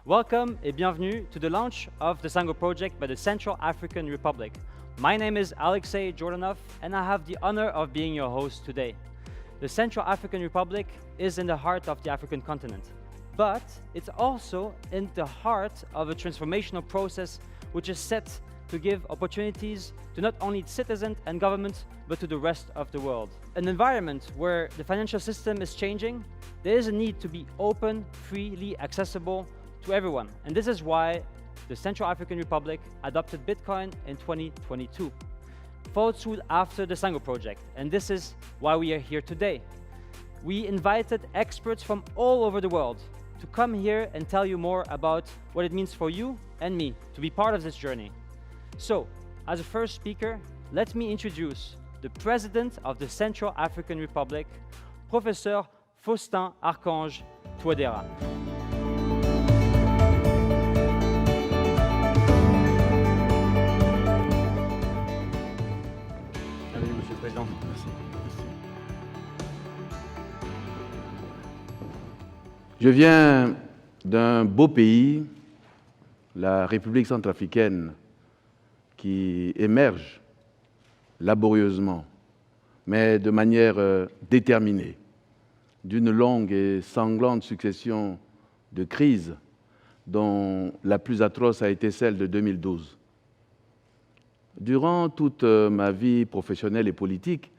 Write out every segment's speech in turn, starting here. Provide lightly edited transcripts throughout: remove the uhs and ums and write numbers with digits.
Welcome et bienvenue to the launch of the Sango project by the Central African Republic. My name is Alexei Jordanov and I have the honor of being your host today. The Central African Republic is in the heart of the African continent, but it's also in the heart of a transformational process which is set to give opportunities to not only its citizens and governments, but to the rest of the world. An environment where the financial system is changing, there is a need to be open, freely accessible to everyone. And this is why the Central African Republic adopted Bitcoin in 2022, followed suit after the Sango project. And this is why we are here today. We invited experts from all over the world to come here and tell you more about what it means for you and me to be part of this journey. So, as a first speaker, let me introduce the President of the Central African Republic, Professor Faustin-Archange Touadéra. Bienvenue, Monsieur le Président. Merci. Je viens d'un beau pays, la République centrafricaine, qui émerge laborieusement, mais de manière déterminée, d'une longue et sanglante succession de crises, dont la plus atroce a été celle de 2012. Durant toute ma vie professionnelle et politique,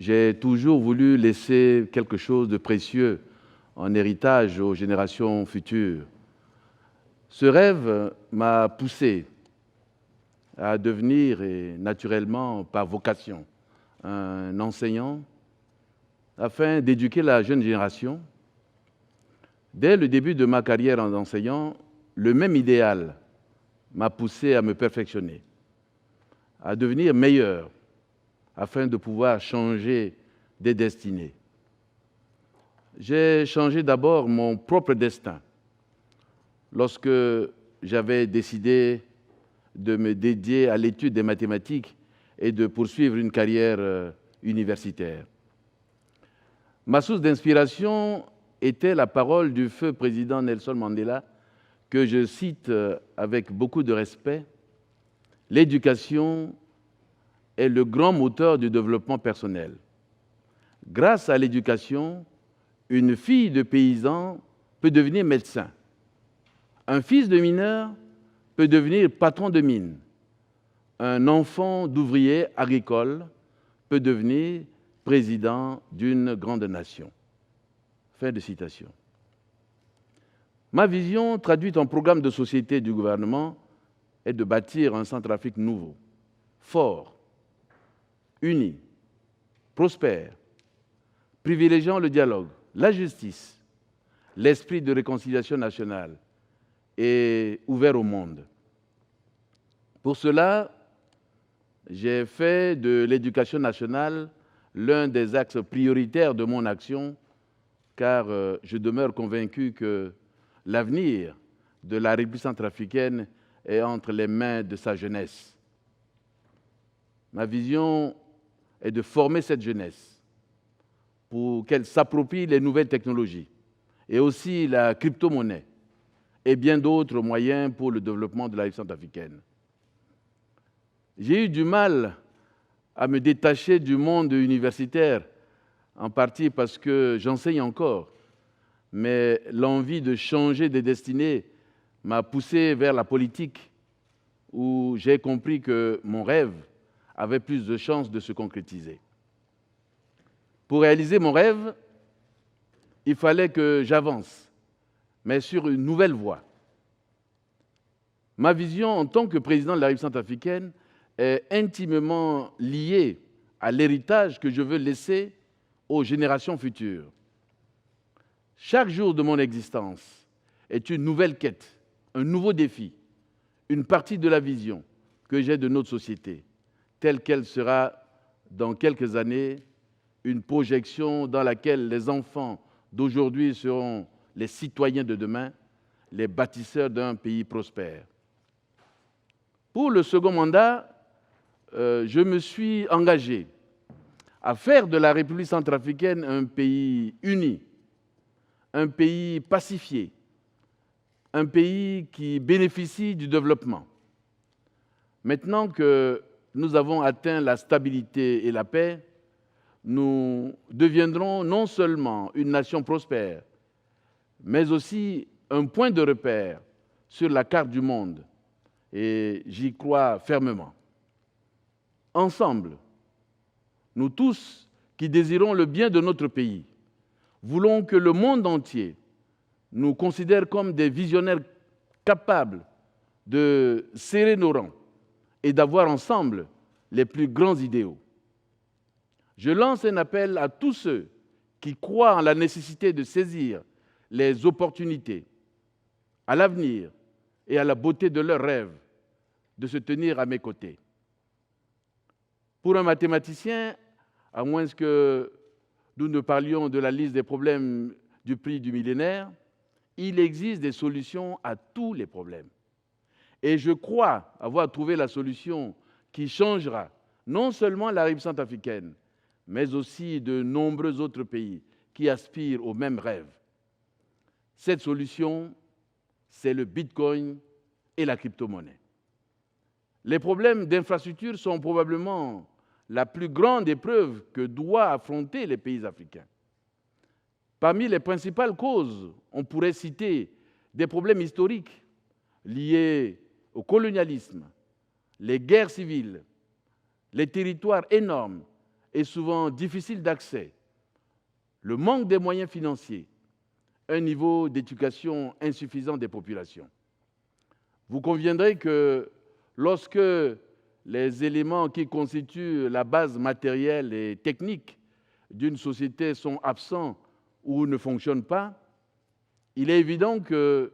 j'ai toujours voulu laisser quelque chose de précieux en héritage aux générations futures. Ce rêve m'a poussé à devenir, et naturellement par vocation, un enseignant, afin d'éduquer la jeune génération. Dès le début de ma carrière en enseignant, le même idéal m'a poussé à me perfectionner, à devenir meilleur, afin de pouvoir changer des destinées. J'ai changé d'abord mon propre destin, lorsque j'avais décidé de me dédier à l'étude des mathématiques et de poursuivre une carrière universitaire. Ma source d'inspiration était la parole du feu président Nelson Mandela, que je cite avec beaucoup de respect. L'éducation est le grand moteur du développement personnel. Grâce à l'éducation, une fille de paysan peut devenir médecin. Un fils de mineur peut devenir patron de mine. Un enfant d'ouvrier agricole peut devenir président d'une grande nation. Fin de citation. Ma vision, traduite en programme de société du gouvernement, est de bâtir un Centrafrique nouveau, fort, uni, prospère, privilégiant le dialogue, la justice, l'esprit de réconciliation nationale, et ouvert au monde. Pour cela, j'ai fait de l'éducation nationale l'un des axes prioritaires de mon action, car je demeure convaincu que l'avenir de la République centrafricaine est entre les mains de sa jeunesse. Ma vision est de former cette jeunesse pour qu'elle s'approprie les nouvelles technologies et aussi la cryptomonnaie, et bien d'autres moyens pour le développement de la République centrafricaine. J'ai eu du mal à me détacher du monde universitaire, en partie parce que j'enseigne encore, mais l'envie de changer des destinées m'a poussé vers la politique, où j'ai compris que mon rêve avait plus de chances de se concrétiser. Pour réaliser mon rêve, il fallait que j'avance, mais sur une nouvelle voie. Ma vision en tant que président de la République centrafricaine est intimement liée à l'héritage que je veux laisser aux générations futures. Chaque jour de mon existence est une nouvelle quête, un nouveau défi, une partie de la vision que j'ai de notre société, telle qu'elle sera dans quelques années, une projection dans laquelle les enfants d'aujourd'hui seront les citoyens de demain, les bâtisseurs d'un pays prospère. Pour le second mandat, je me suis engagé à faire de la République centrafricaine un pays uni, un pays pacifié, un pays qui bénéficie du développement. Maintenant que nous avons atteint la stabilité et la paix, nous deviendrons non seulement une nation prospère, mais aussi un point de repère sur la carte du monde. Et j'y crois fermement. Ensemble, nous tous qui désirons le bien de notre pays, voulons que le monde entier nous considère comme des visionnaires capables de serrer nos rangs et d'avoir ensemble les plus grands idéaux. Je lance un appel à tous ceux qui croient en la nécessité de saisir les opportunités, à l'avenir et à la beauté de leurs rêves, de se tenir à mes côtés. Pour un mathématicien, à moins que nous ne parlions de la liste des problèmes du prix du millénaire, il existe des solutions à tous les problèmes. Et je crois avoir trouvé la solution qui changera non seulement la République centrafricaine, mais aussi de nombreux autres pays qui aspirent aux mêmes rêves. Cette solution, c'est le Bitcoin et la cryptomonnaie. Les problèmes d'infrastructure sont probablement la plus grande épreuve que doivent affronter les pays africains. Parmi les principales causes, on pourrait citer des problèmes historiques liés au colonialisme, les guerres civiles, les territoires énormes et souvent difficiles d'accès, le manque des moyens financiers, un niveau d'éducation insuffisant des populations. Vous conviendrez que lorsque les éléments qui constituent la base matérielle et technique d'une société sont absents ou ne fonctionnent pas, il est évident que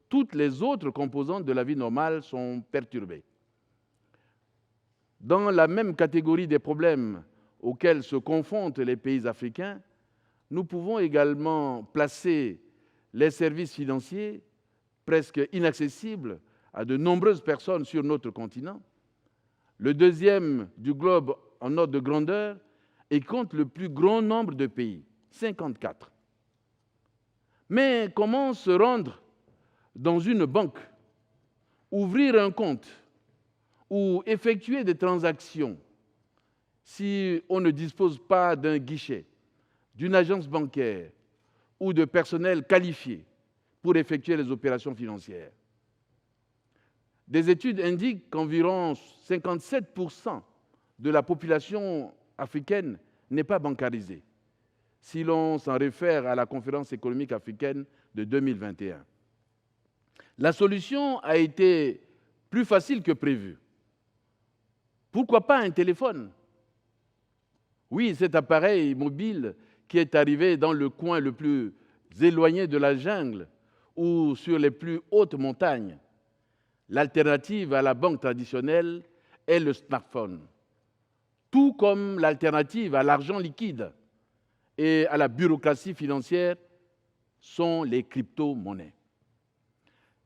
toutes les autres composantes de la vie normale sont perturbées. Dans la même catégorie des problèmes auxquels se confrontent les pays africains, nous pouvons également placer les services financiers presque inaccessibles à de nombreuses personnes sur notre continent, le deuxième du globe en ordre de grandeur et compte le plus grand nombre de pays, 54. Mais comment se rendre dans une banque, ouvrir un compte ou effectuer des transactions si on ne dispose pas d'un guichet, d'une agence bancaire ou de personnel qualifié pour effectuer les opérations financières? Des études indiquent qu'environ 57% de la population africaine n'est pas bancarisée, si l'on s'en réfère à la conférence économique africaine de 2021. La solution a été plus facile que prévu. Pourquoi pas un téléphone? Oui, cet appareil mobile qui est arrivé dans le coin le plus éloigné de la jungle ou sur les plus hautes montagnes. L'alternative à la banque traditionnelle est le smartphone, tout comme l'alternative à l'argent liquide et à la bureaucratie financière sont les crypto-monnaies.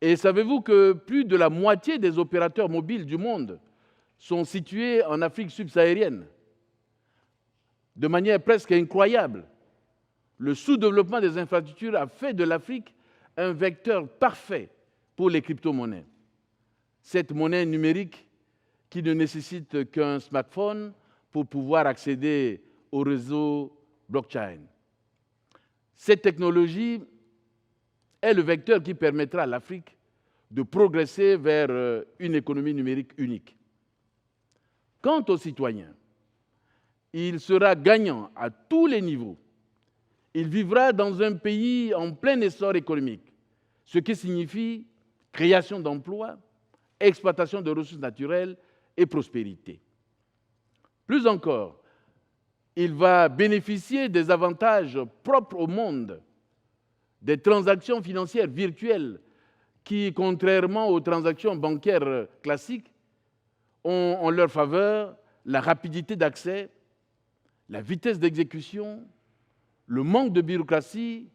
Et savez-vous que plus de la moitié des opérateurs mobiles du monde sont situés en Afrique subsaharienne? De manière presque incroyable, le sous-développement des infrastructures a fait de l'Afrique un vecteur parfait pour les crypto-monnaies. Cette monnaie numérique qui ne nécessite qu'un smartphone pour pouvoir accéder au réseau blockchain. Cette technologie est le vecteur qui permettra à l'Afrique de progresser vers une économie numérique unique. Quant aux citoyens, il sera gagnant à tous les niveaux. Il vivra dans un pays en plein essor économique, ce qui signifie création d'emplois, exploitation de ressources naturelles et prospérité. Plus encore, il va bénéficier des avantages propres au monde, des transactions financières virtuelles qui, contrairement aux transactions bancaires classiques, ont en leur faveur la rapidité d'accès, la vitesse d'exécution, le manque de bureaucratie,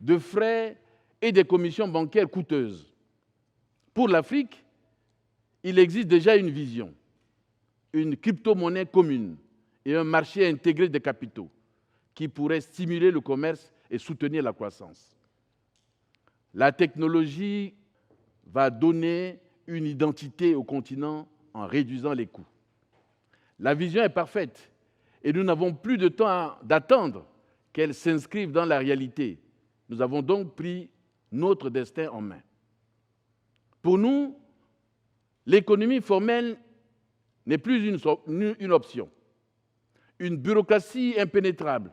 de frais et des commissions bancaires coûteuses. Pour l'Afrique, il existe déjà une vision, une crypto-monnaie commune et un marché intégré des capitaux qui pourrait stimuler le commerce et soutenir la croissance. La technologie va donner une identité au continent en réduisant les coûts. La vision est parfaite et nous n'avons plus de temps d'attendre qu'elle s'inscrive dans la réalité. Nous avons donc pris notre destin en main. Pour nous, l'économie formelle n'est plus une option. Une bureaucratie impénétrable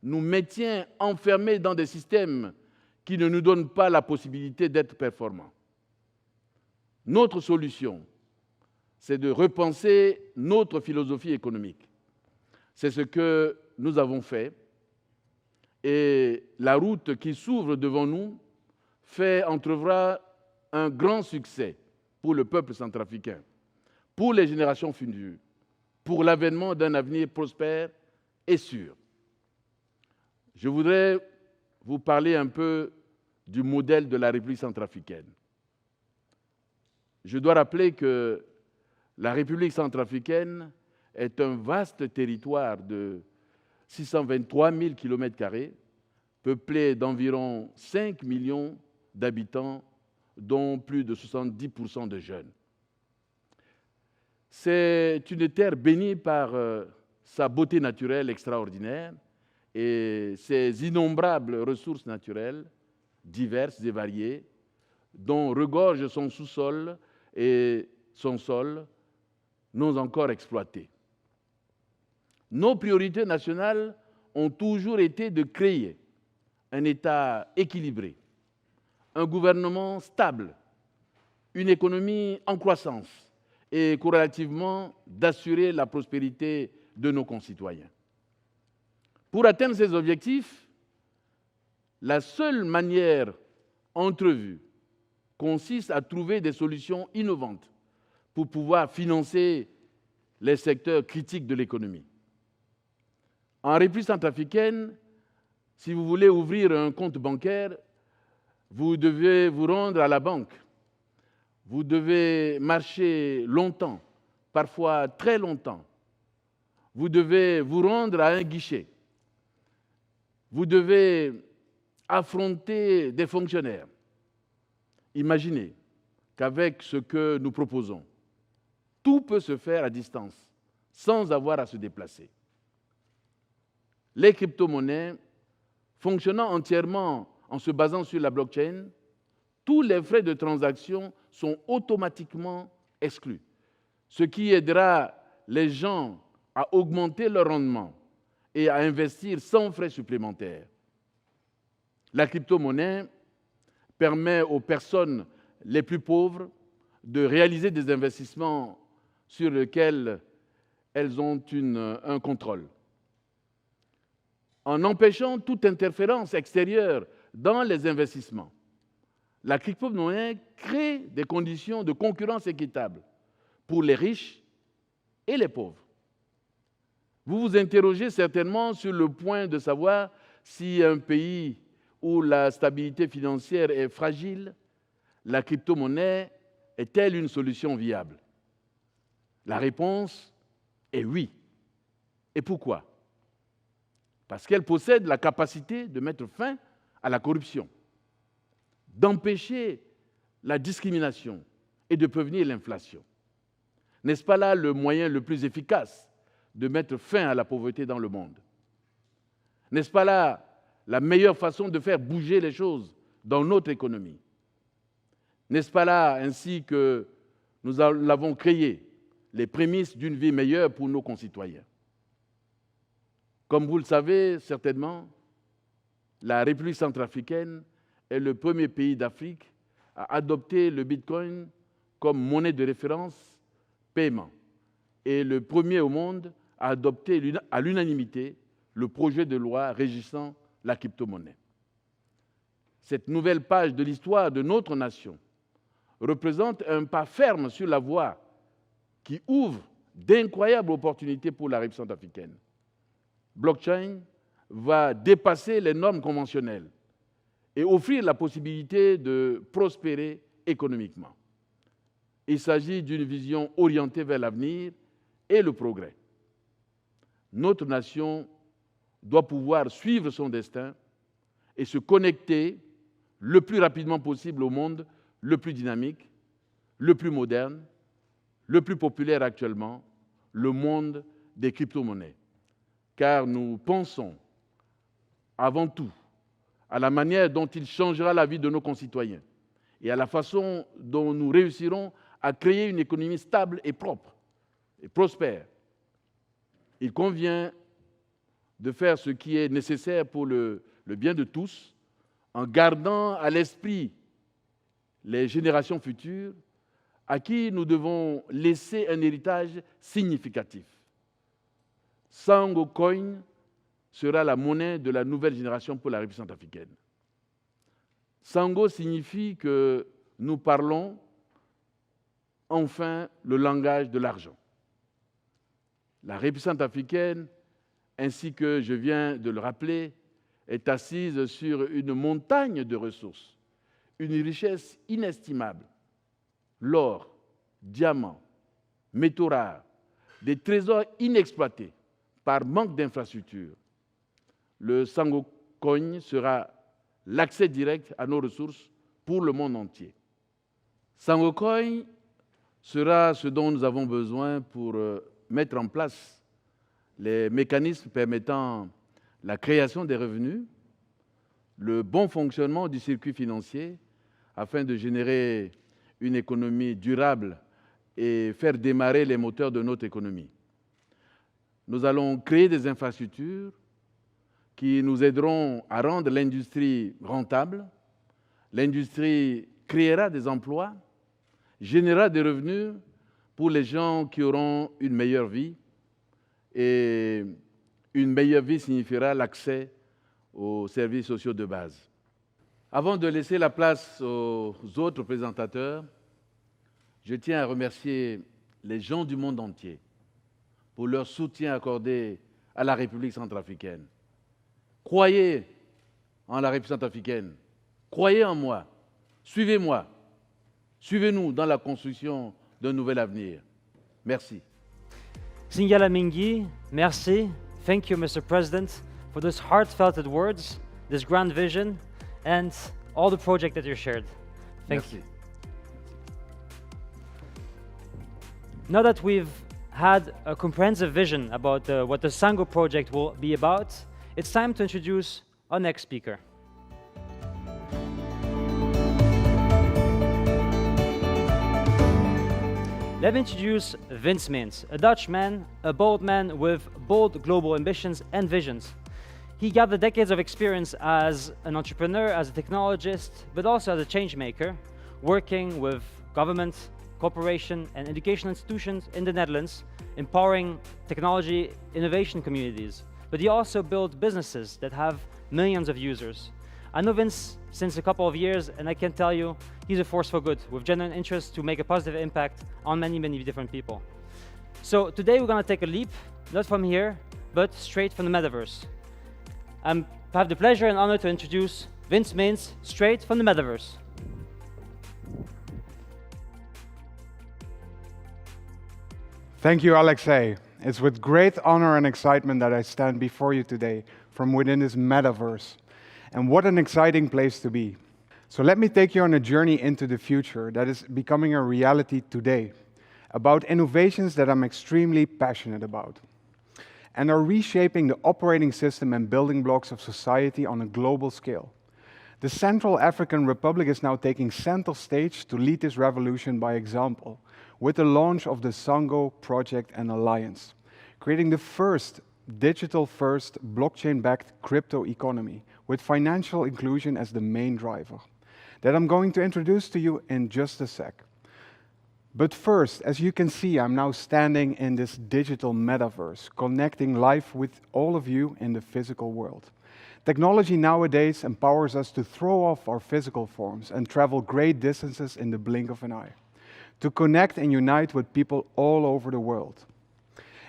nous maintient enfermés dans des systèmes qui ne nous donnent pas la possibilité d'être performants. Notre solution, c'est de repenser notre philosophie économique. C'est ce que nous avons fait et la route qui s'ouvre devant nous fait entrevoir un grand succès pour le peuple centrafricain, pour les générations futures, pour l'avènement d'un avenir prospère et sûr. Je voudrais vous parler un peu du modèle de la République centrafricaine. Je dois rappeler que la République centrafricaine est un vaste territoire de 623 000 km², peuplé d'environ 5 millions d'habitants, dont plus de 70% de jeunes. C'est une terre bénie par sa beauté naturelle extraordinaire et ses innombrables ressources naturelles, diverses et variées, dont regorge son sous-sol et son sol non encore exploités. Nos priorités nationales ont toujours été de créer un État équilibré, un gouvernement stable, une économie en croissance et corrélativement d'assurer la prospérité de nos concitoyens. Pour atteindre ces objectifs, la seule manière entrevue consiste à trouver des solutions innovantes pour pouvoir financer les secteurs critiques de l'économie. En République centrafricaine, si vous voulez ouvrir un compte bancaire, vous devez vous rendre à la banque. Vous devez marcher longtemps, parfois très longtemps. Vous devez vous rendre à un guichet. Vous devez affronter des fonctionnaires. Imaginez qu'avec ce que nous proposons, tout peut se faire à distance, sans avoir à se déplacer. Les cryptomonnaies, fonctionnant entièrement en se basant sur la blockchain, tous les frais de transaction sont automatiquement exclus, ce qui aidera les gens à augmenter leur rendement et à investir sans frais supplémentaires. La crypto-monnaie permet aux personnes les plus pauvres de réaliser des investissements sur lesquels elles ont un contrôle. En empêchant toute interférence extérieure dans les investissements, la crypto-monnaie crée des conditions de concurrence équitable pour les riches et les pauvres. Vous vous interrogez certainement sur le point de savoir si un pays où la stabilité financière est fragile, la crypto-monnaie est-elle une solution viable? La réponse est oui. Et pourquoi? Parce qu'elle possède la capacité de mettre fin à la corruption, d'empêcher la discrimination et de prévenir l'inflation. N'est-ce pas là le moyen le plus efficace de mettre fin à la pauvreté dans le monde? N'est-ce pas là la meilleure façon de faire bouger les choses dans notre économie? N'est-ce pas là ainsi que nous l'avons créé, les prémices d'une vie meilleure pour nos concitoyens? Comme vous le savez certainement, la République centrafricaine est le premier pays d'Afrique à adopter le Bitcoin comme monnaie de référence paiement et le premier au monde à adopter à l'unanimité le projet de loi régissant la crypto-monnaie. Cette nouvelle page de l'histoire de notre nation représente un pas ferme sur la voie qui ouvre d'incroyables opportunités pour la République centrafricaine. Blockchain va dépasser les normes conventionnelles et offrir la possibilité de prospérer économiquement. Il s'agit d'une vision orientée vers l'avenir et le progrès. Notre nation doit pouvoir suivre son destin et se connecter le plus rapidement possible au monde le plus dynamique, le plus moderne, le plus populaire actuellement, le monde des cryptomonnaies. Car nous pensons avant tout à la manière dont il changera la vie de nos concitoyens et à la façon dont nous réussirons à créer une économie stable et propre et prospère. Il convient de faire ce qui est nécessaire pour le bien de tous, en gardant à l'esprit les générations futures à qui nous devons laisser un héritage significatif. Sango Coin sera la monnaie de la nouvelle génération pour la République centrafricaine. Sango signifie que nous parlons enfin le langage de l'argent. La République centrafricaine, ainsi que je viens de le rappeler, est assise sur une montagne de ressources, une richesse inestimable, l'or, diamants, métaux rares, des trésors inexploités par manque d'infrastructures. Le Sango Coin sera l'accès direct à nos ressources pour le monde entier. Sango Coin sera ce dont nous avons besoin pour mettre en place les mécanismes permettant la création des revenus, le bon fonctionnement du circuit financier afin de générer une économie durable et faire démarrer les moteurs de notre économie. Nous allons créer des infrastructures qui nous aideront à rendre l'industrie rentable. L'industrie créera des emplois, générera des revenus pour les gens qui auront une meilleure vie. Et une meilleure vie signifiera l'accès aux services sociaux de base. Avant de laisser la place aux autres présentateurs, je tiens à remercier les gens du monde entier pour leur soutien accordé à la République centrafricaine. Croyez en la République centrafricaine, croyez en moi, suivez-moi, suivez-nous dans la construction d'un nouvel avenir. Merci. Singala Mingi, merci. Thank you, Mr. President, for those heartfelt words, this grand vision, and all the project that you shared. Thank you. Now that we've had a comprehensive vision about what the Sango project will be about, it's time to introduce our next speaker. Let me introduce Vince Meens, a Dutch man, a bold man with bold global ambitions and visions. He gathered decades of experience as an entrepreneur, as a technologist, but also as a change maker, working with government, corporation, and educational institutions in the Netherlands, empowering technology innovation communities. But he also built businesses that have millions of users. I know Vince since a couple of years, and I can tell you, he's a force for good, with genuine interest to make a positive impact on many, many different people. So today we're gonna take a leap, not from here, but straight from the metaverse. I have the pleasure and honor to introduce Vince Meens, straight from the metaverse. Thank you, Alexei. It's with great honor and excitement that I stand before you today from within this metaverse. And what an exciting place to be. So let me take you on a journey into the future that is becoming a reality today, about innovations that I'm extremely passionate about, and are reshaping the operating system and building blocks of society on a global scale. The Central African Republic is now taking center stage to lead this revolution by example, with the launch of the Sango project and alliance, creating the first digital-first, blockchain-backed crypto economy, with financial inclusion as the main driver, that I'm going to introduce to you in just a sec. But first, as you can see, I'm now standing in this digital metaverse, connecting life with all of you in the physical world. Technology nowadays empowers us to throw off our physical forms and travel great distances in the blink of an eye, to connect and unite with people all over the world.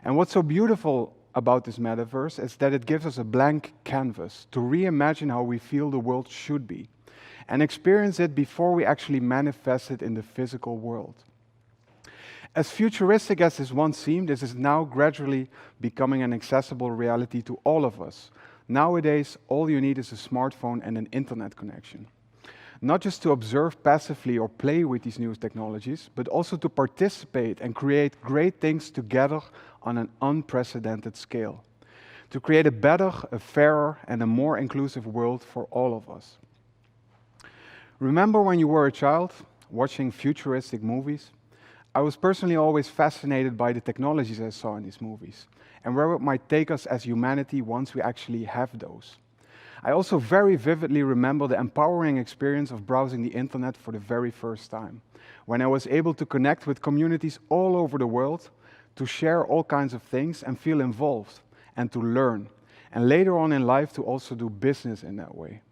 And what's so beautiful about this metaverse is that it gives us a blank canvas to reimagine how we feel the world should be and experience it before we actually manifest it in the physical world. As futuristic as this once seemed, this is now gradually becoming an accessible reality to all of us. Nowadays, all you need is a smartphone and an internet connection. not just to observe passively or play with these new technologies, but also to participate and create great things together on an unprecedented scale, to create a better, a fairer, and a more inclusive world for all of us. Remember when you were a child, watching futuristic movies? I was personally always fascinated by the technologies I saw in these movies, and where it might take us as humanity once we actually have those. I also very vividly remember the empowering experience of browsing the internet for the very first time, when I was able to connect with communities all over the world, to share all kinds of things and feel involved, and to learn, and later on in life to also do business in that way.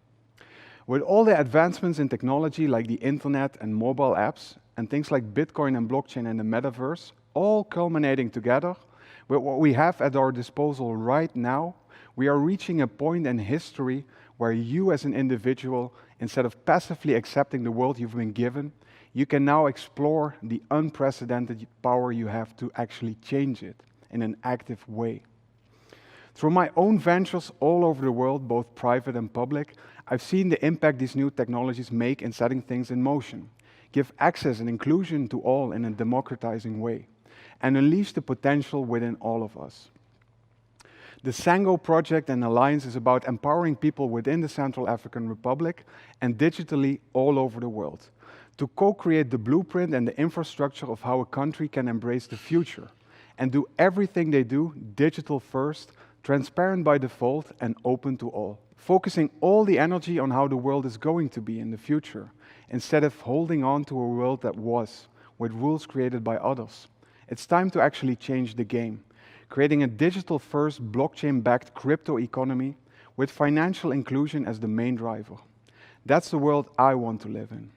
With all the advancements in technology like the internet and mobile apps, and things like Bitcoin and blockchain and the metaverse, all culminating together, with what we have at our disposal right now, we are reaching a point in history where you as an individual, instead of passively accepting the world you've been given, you can now explore the unprecedented power you have to actually change it in an active way. Through my own ventures all over the world, both private and public, I've seen the impact these new technologies make in setting things in motion, give access and inclusion to all in a democratizing way, and unleash the potential within all of us. The Sango project and alliance is about empowering people within the Central African Republic and digitally all over the world to co-create the blueprint and the infrastructure of how a country can embrace the future and do everything they do digital first, transparent by default, and open to all, focusing all the energy on how the world is going to be in the future instead of holding on to a world that was, with rules created by others. It's time to actually change the game, creating a digital-first, blockchain-backed crypto economy with financial inclusion as the main driver. That's the world I want to live in.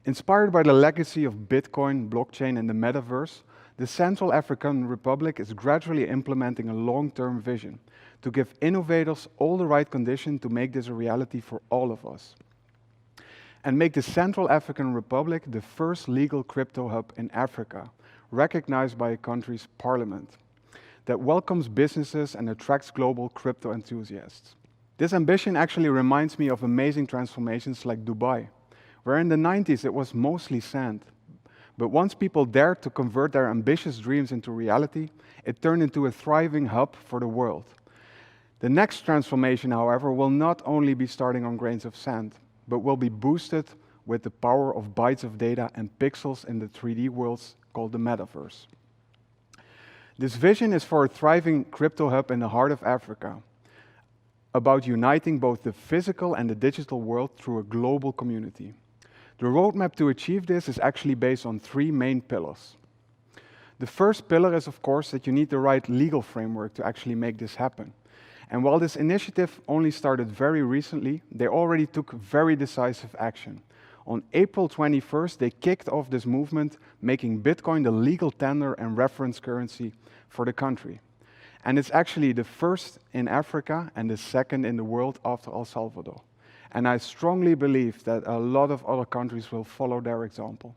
Inspired by the legacy of Bitcoin, blockchain, and the metaverse, the Central African Republic is gradually implementing a long-term vision to give innovators all the right conditions to make this a reality for all of us, and make the Central African Republic the first legal crypto hub in Africa, recognized by a country's parliament, that welcomes businesses and attracts global crypto enthusiasts. This ambition actually reminds me of amazing transformations like Dubai, where in the 90s it was mostly sand. But once people dared to convert their ambitious dreams into reality, it turned into a thriving hub for the world. The next transformation, however, will not only be starting on grains of sand, but will be boosted with the power of bytes of data and pixels in the 3D worlds called the metaverse. This vision is for a thriving crypto hub in the heart of Africa, about uniting both the physical and the digital world through a global community. The roadmap to achieve this is actually based on three main pillars. The first pillar is, of course, that you need the right legal framework to actually make this happen. And while this initiative only started very recently, they already took very decisive action. On April 21st, they kicked off this movement, making Bitcoin the legal tender and reference currency for the country. And it's actually the first in Africa and the second in the world after El Salvador. And I strongly believe that a lot of other countries will follow their example.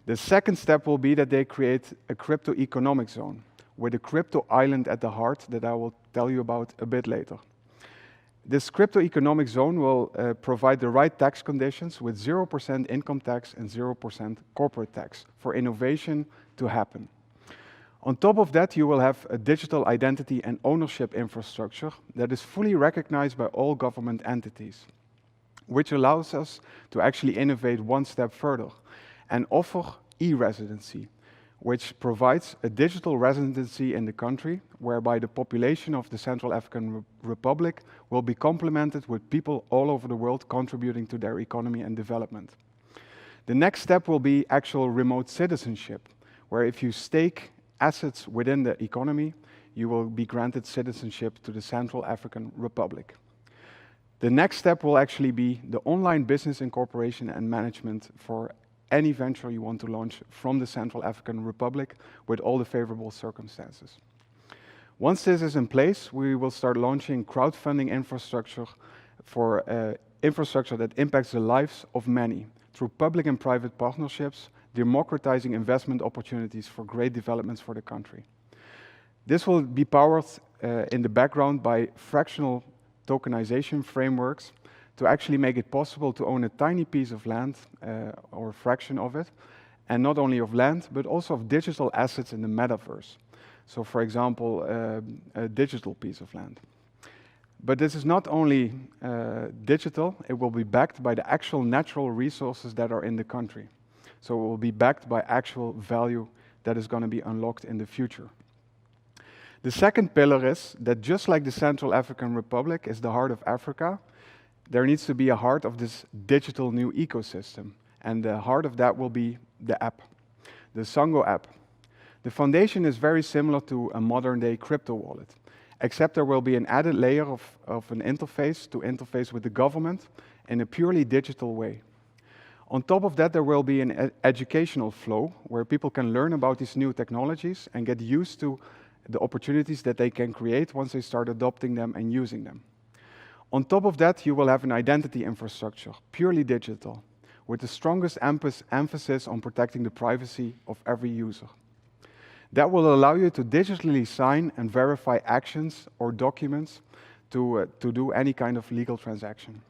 The second step will be that they create a crypto economic zone, with a crypto island at the heart that I will tell you about a bit later. This crypto economic zone will provide the right tax conditions with 0% income tax and 0% corporate tax for innovation to happen. On top of that, you will have a digital identity and ownership infrastructure that is fully recognized by all government entities, which allows us to actually innovate one step further and offer e-residency, which provides a digital residency in the country, whereby the population of the Central African Republic will be complemented with people all over the world contributing to their economy and development. The next step will be actual remote citizenship, where if you stake assets within the economy, you will be granted citizenship to the Central African Republic. The next step will actually be the online business incorporation and management for any venture you want to launch from the Central African Republic with all the favorable circumstances. Once this is in place, we will start launching crowdfunding infrastructure for infrastructure that impacts the lives of many through public and private partnerships, democratizing investment opportunities for great developments for the country. This will be powered in the background by fractional tokenization frameworks to actually make it possible to own a tiny piece of land or a fraction of it, and not only of land, but also of digital assets in the metaverse. So for example, a digital piece of land. But this is not only digital, it will be backed by the actual natural resources that are in the country. So it will be backed by actual value that is going to be unlocked in the future. The second pillar is that just like the Central African Republic is the heart of Africa, there needs to be a heart of this digital new ecosystem. And the heart of that will be the app, the Sango app. The foundation is very similar to a modern-day crypto wallet, except there will be an added layer of an interface to interface with the government in a purely digital way. On top of that, there will be an educational flow where people can learn about these new technologies and get used to the opportunities that they can create once they start adopting them and using them. On top of that, you will have an identity infrastructure, purely digital, with the strongest emphasis on protecting the privacy of every user. That will allow you to digitally sign and verify actions or documents to do any kind of legal transaction.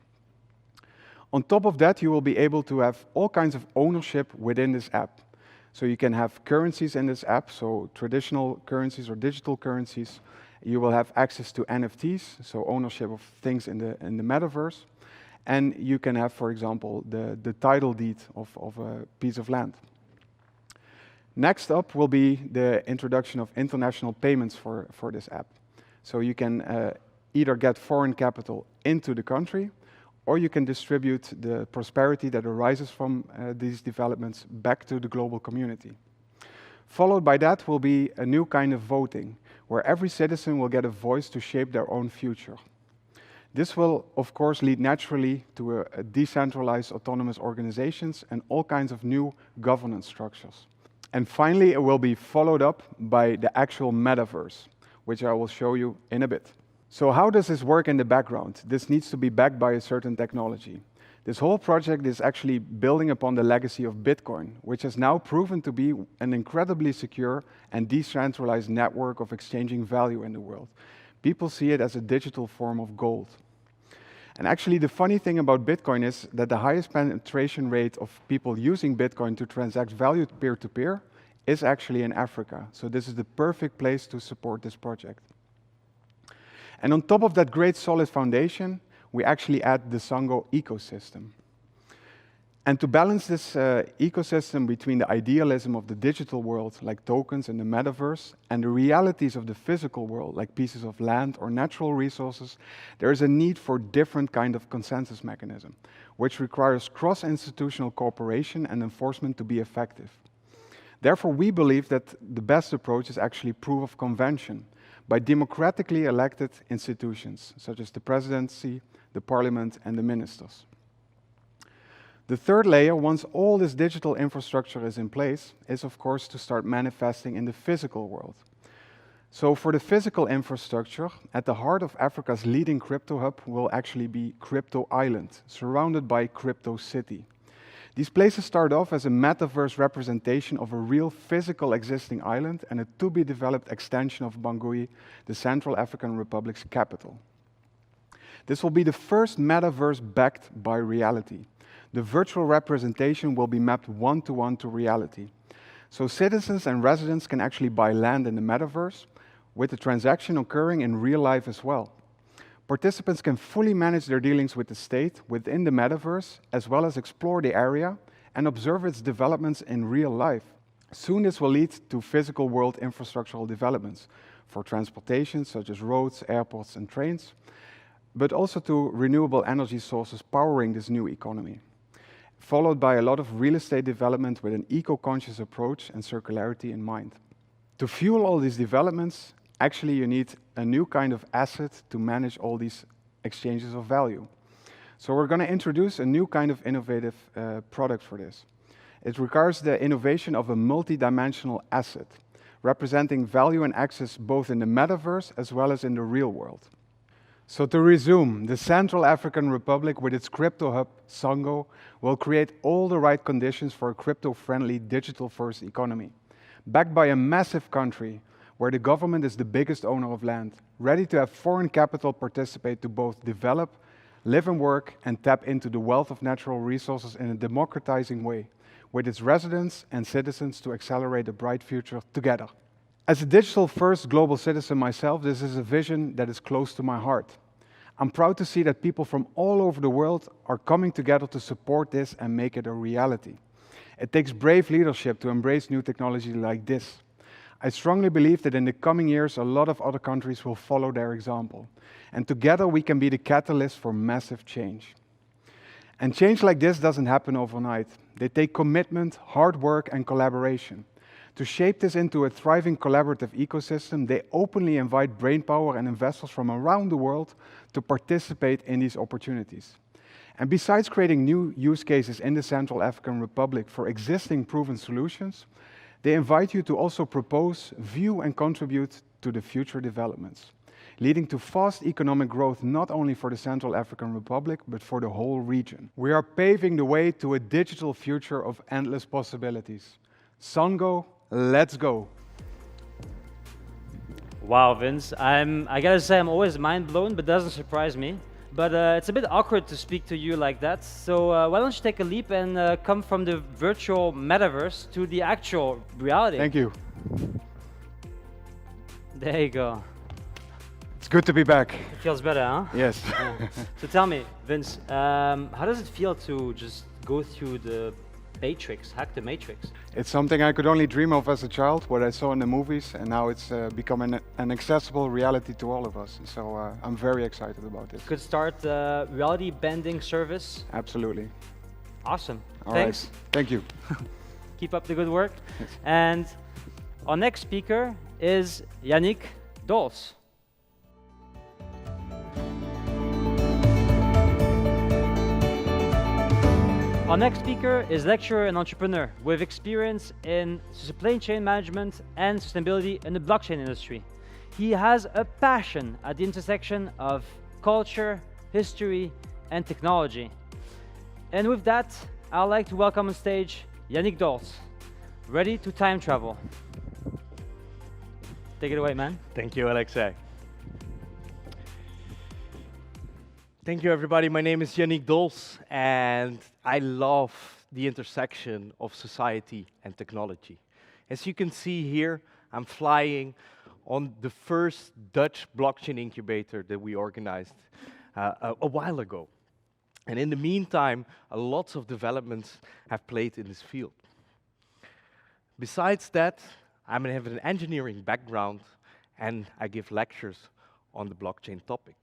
On top of that, you will be able to have all kinds of ownership within this app. So you can have currencies in this app, so traditional currencies or digital currencies. You will have access to NFTs, so ownership of things in the metaverse. And you can have, for example, the title deed of a piece of land. Next up will be the introduction of international payments for this app. So you can either get foreign capital into the country, or you can distribute the prosperity that arises from these developments back to the global community. Followed by that will be a new kind of voting, where every citizen will get a voice to shape their own future. This will, of course, lead naturally to a decentralized autonomous organizations and all kinds of new governance structures. And finally, it will be followed up by the actual metaverse, which I will show you in a bit. So how does this work in the background? This needs to be backed by a certain technology. This whole project is actually building upon the legacy of Bitcoin, which has now proven to be an incredibly secure and decentralized network of exchanging value in the world. People see it as a digital form of gold. And actually, the funny thing about Bitcoin is that the highest penetration rate of people using Bitcoin to transact value peer-to-peer is actually in Africa. So this is the perfect place to support this project. And on top of that great solid foundation, we actually add the Sango ecosystem. And to balance this ecosystem between the idealism of the digital world, like tokens and the metaverse, and the realities of the physical world, like pieces of land or natural resources, there is a need for different kind of consensus mechanism, which requires cross-institutional cooperation and enforcement to be effective. Therefore, we believe that the best approach is actually proof of convention, by democratically elected institutions, such as the presidency, the parliament, and the ministers. The third layer, once all this digital infrastructure is in place, is of course to start manifesting in the physical world. So for the physical infrastructure, at the heart of Africa's leading crypto hub will actually be Crypto Island, surrounded by Crypto City. These places start off as a metaverse representation of a real physical existing island and a to-be-developed extension of Bangui, the Central African Republic's capital. This will be the first metaverse backed by reality. The virtual representation will be mapped one-to-one to reality. So citizens and residents can actually buy land in the metaverse, with the transaction occurring in real life as well. Participants can fully manage their dealings with the state within the metaverse, as well as explore the area and observe its developments in real life. Soon this will lead to physical world infrastructural developments for transportation, such as roads, airports, and trains, but also to renewable energy sources powering this new economy, followed by a lot of real estate development with an eco-conscious approach and circularity in mind. To fuel all these developments, actually you need a new kind of asset to manage all these exchanges of value. So we're going to introduce a new kind of innovative product for this. It requires the innovation of a multi-dimensional asset, representing value and access both in the metaverse as well as in the real world. So to resume, the Central African Republic with its crypto hub, Sango, will create all the right conditions for a crypto-friendly, digital-first economy, backed by a massive country where the government is the biggest owner of land, ready to have foreign capital participate to both develop live and work, and tap into the wealth of natural resources in a democratizing way, with its residents and citizens to accelerate a bright future together. As a digital-first global citizen myself, this is a vision that is close to my heart. I'm proud to see that people from all over the world are coming together to support this and make it a reality. It takes brave leadership to embrace new technology like this. I strongly believe that in the coming years, a lot of other countries will follow their example. And together we can be the catalyst for massive change. And change like this doesn't happen overnight. They take commitment, hard work, and collaboration. To shape this into a thriving collaborative ecosystem, they openly invite brainpower and investors from around the world to participate in these opportunities. And besides creating new use cases in the Central African Republic for existing proven solutions, they invite you to also propose, view, and contribute to the future developments, leading to fast economic growth not only for the Central African Republic, but for the whole region. We are paving the way to a digital future of endless possibilities. Sango, let's go. Wow, Vince. I gotta say, I'm always mind blown, but doesn't surprise me. But it's a bit awkward to speak to you like that. So why don't you take a leap and come from the virtual metaverse to the actual reality? Thank you. There you go. It's good to be back. It feels better, huh? Yes. Yeah. So tell me, Vince, how does it feel to just go through the matrix, hack the matrix? It's something I could only dream of as a child, what I saw in the movies, and now it's become an accessible reality to all of us. So I'm very excited about this. Could start reality bending service. Absolutely. Awesome. All Thanks. right. Thank you. Keep up the good work. Yes. And our next speaker is Yannick Dols. Our next speaker is lecturer and entrepreneur with experience in supply chain management and sustainability in the blockchain industry. He has a passion at the intersection of culture, history, and technology. And with that, I'd like to welcome on stage Yannick Dols, ready to time travel. Take it away, man. Thank you, Alexei. Thank you, everybody. My name is Yannick Dols, and I love the intersection of society and technology. As you can see here, I'm flying on the first Dutch blockchain incubator that we organized a while ago. And in the meantime, lots of developments have played in this field. Besides that, I have an engineering background, and I give lectures on the blockchain topic.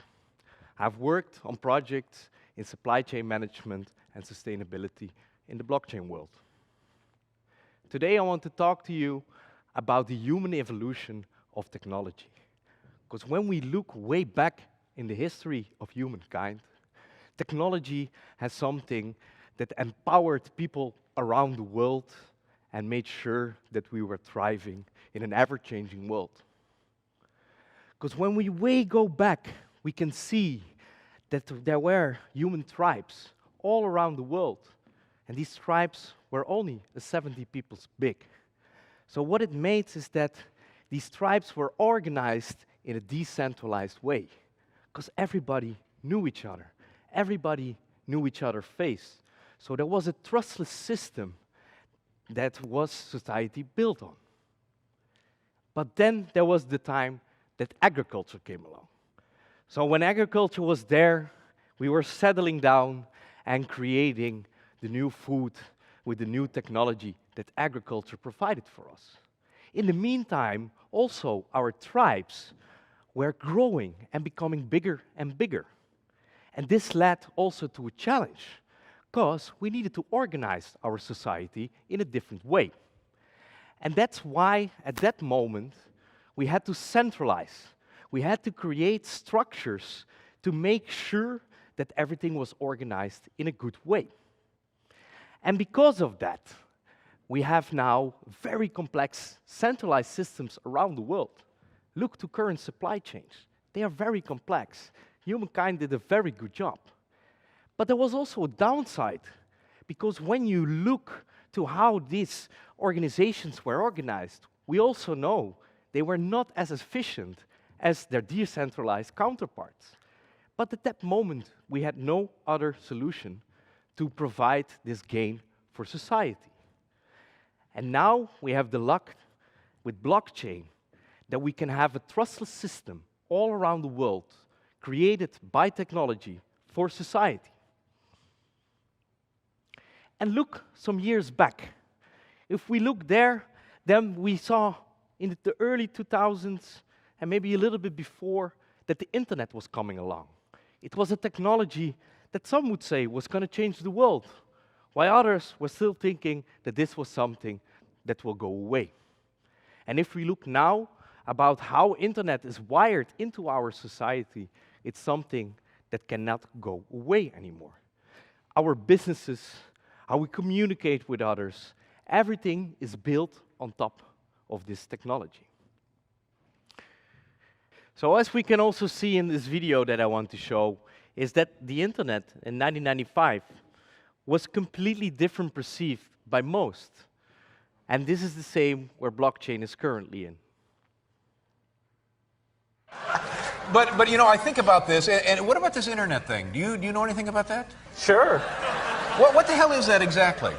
I've worked on projects in supply chain management and sustainability in the blockchain world. Today I want to talk to you about the human evolution of technology. Because when we look way back in the history of humankind, technology has something that empowered people around the world and made sure that we were thriving in an ever-changing world. Because when we way go back, we can see that there were human tribes all around the world, and these tribes were only 70 people big. So what it made is that these tribes were organized in a decentralized way, because everybody knew each other. Everybody knew each other's face. So there was a trustless system that was society built on. But then there was the time that agriculture came along. So when agriculture was there, we were settling down and creating the new food with the new technology that agriculture provided for us. In the meantime, also our tribes were growing and becoming bigger and bigger. And this led also to a challenge, because we needed to organize our society in a different way. And that's why, at that moment, we had to centralize. We had to create structures to make sure that everything was organized in a good way. And because of that, we have now very complex centralized systems around the world. Look to current supply chains. They are very complex. Humankind did a very good job. But there was also a downside, because when you look to how these organizations were organized, we also know they were not as efficient as their decentralized counterparts. But at that moment, we had no other solution to provide this gain for society. And now we have the luck with blockchain that we can have a trustless system all around the world created by technology for society. And look some years back. If we look there, then we saw in the early 2000s, and maybe a little bit before, that the internet was coming along. It was a technology that some would say was going to change the world, while others were still thinking that this was something that will go away. And if we look now about how internet is wired into our society, it's something that cannot go away anymore. Our businesses, how we communicate with others, everything is built on top of this technology. So as we can also see in this video that I want to show, is that the internet in 1995 was completely different perceived by most. And this is the same where blockchain is currently in. But you know, I think about this, and what about this internet thing? Do you know anything about that? Sure. What the hell is that exactly?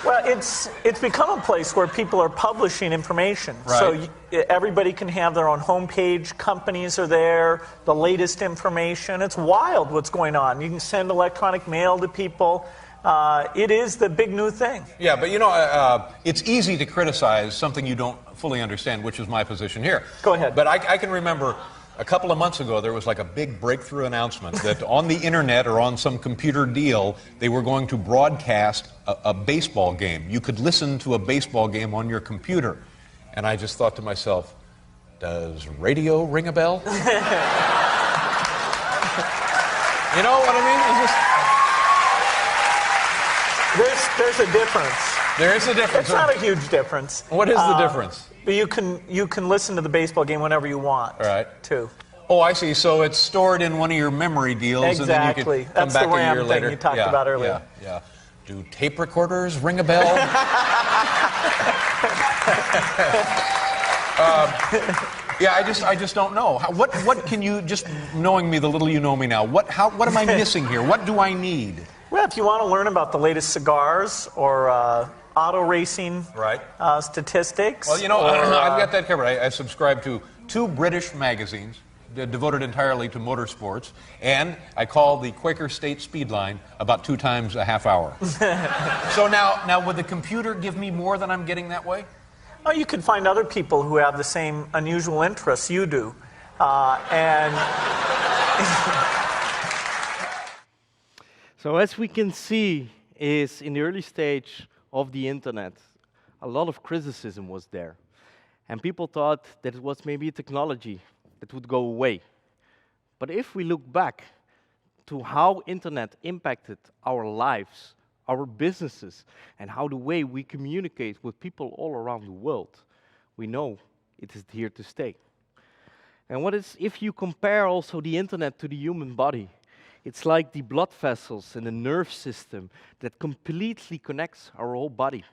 Well, it's become a place where people are publishing information. Right. So everybody can have their own homepage. Companies are there. The latest information. It's wild what's going on. You can send electronic mail to people. It is the big new thing. Yeah, but you know, it's easy to criticize something you don't fully understand, which is my position here. Go ahead. But I can remember a couple of months ago, there was like a big breakthrough announcement that on the internet or on some computer deal, they were going to broadcast a baseball game. You could listen to a baseball game on your computer. And I just thought to myself, does radio ring a bell? You know what I mean? There's a difference. There is a difference. It's not a huge difference. What is the difference? But you can listen to the baseball game whenever you want. All right. Too. Oh, I see. So it's stored in one of your memory deals, Exactly. and then you can come That's back the a year RAM later. thing you talked about earlier. Yeah. Do tape recorders ring a bell? Yeah, I just don't know. What can you, just knowing me the little you know me now, what am I missing here? What do I need? Well, if you want to learn about the latest cigars or auto racing statistics. Well, you know, I've got that covered. I subscribe to 2 British magazines devoted entirely to motorsports, and I call the Quaker State Speed Line about 2 times a half hour. So now, would the computer give me more than I'm getting that way? Oh, you can find other people who have the same unusual interests you do, So as we can see, is in the early stage of the internet, a lot of criticism was there. And people thought that it was maybe a technology that would go away. But if we look back to how internet impacted our lives, our businesses, and how the way we communicate with people all around the world, we know it is here to stay. And if you compare also the internet to the human body, it's like the blood vessels and the nerve system that completely connects our whole body.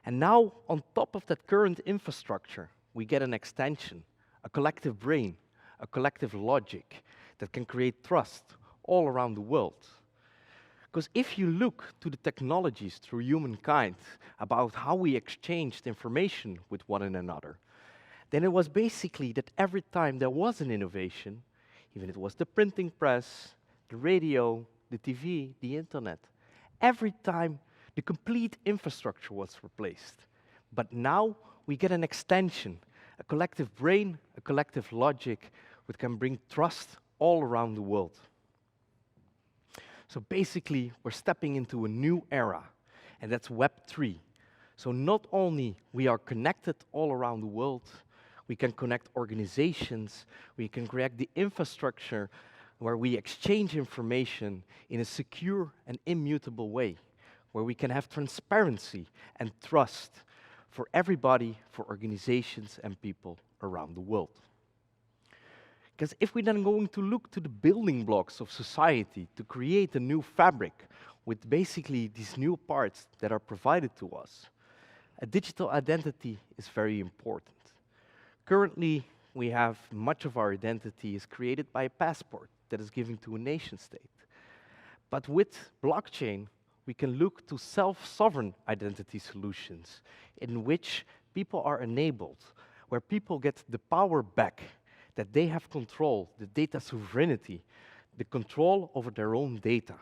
And now, on top of that current infrastructure, we get an extension, a collective brain, a collective logic that can create trust all around the world. Because if you look to the technologies through humankind about how we exchanged information with one another, then it was basically that every time there was an innovation, even if it was the printing press, the radio, the TV, the internet, every time the complete infrastructure was replaced. But now we get an extension, a collective brain, a collective logic, which can bring trust all around the world. So basically, we're stepping into a new era, and that's Web 3. So not only we are connected all around the world, we can connect organizations, we can create the infrastructure where we exchange information in a secure and immutable way, where we can have transparency and trust for everybody, for organizations and people around the world. Because if we're then going to look to the building blocks of society to create a new fabric with basically these new parts that are provided to us, a digital identity is very important. Currently, we have much of our identity is created by a passport that is given to a nation state. But with blockchain, we can look to self-sovereign identity solutions in which people are enabled, where people get the power back, that they have control, the data sovereignty, the control over their own data,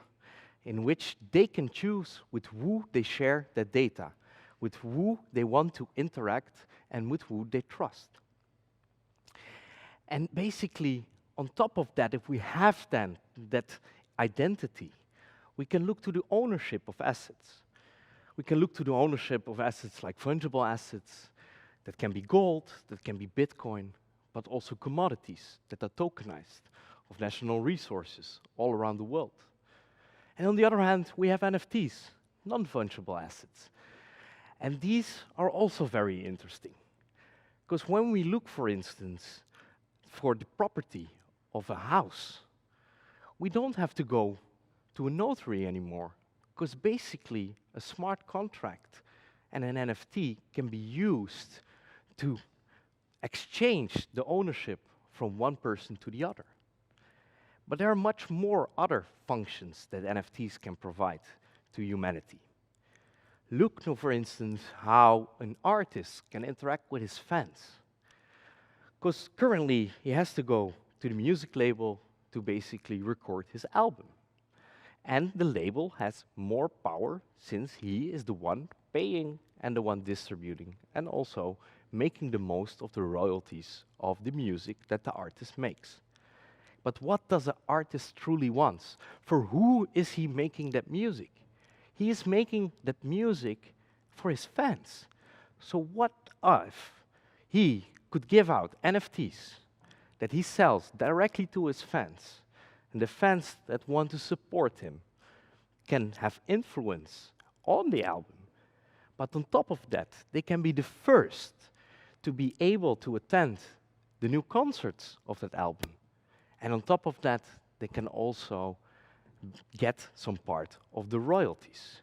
in which they can choose with who they share their data, with who they want to interact, and with who they trust. And basically, on top of that, if we have then that identity, we can look to the ownership of assets. We can look to the ownership of assets like fungible assets, that can be gold, that can be Bitcoin, but also commodities that are tokenized, of national resources all around the world. And on the other hand, we have NFTs, non-fungible assets. And these are also very interesting. Because when we look, for instance, for the property of a house, we don't have to go to a notary anymore, because basically a smart contract and an NFT can be used to exchange the ownership from one person to the other. But there are much more other functions that NFTs can provide to humanity. Look now, for instance, how an artist can interact with his fans. Because currently, he has to go to the music label to basically record his album. And the label has more power since he is the one paying and the one distributing and also making the most of the royalties of the music that the artist makes. But what does an artist truly want? For who is he making that music? He is making that music for his fans. So what if he could give out NFTs that he sells directly to his fans, and the fans that want to support him can have influence on the album, but on top of that, they can be the first to be able to attend the new concerts of that album. And on top of that, they can also get some part of the royalties.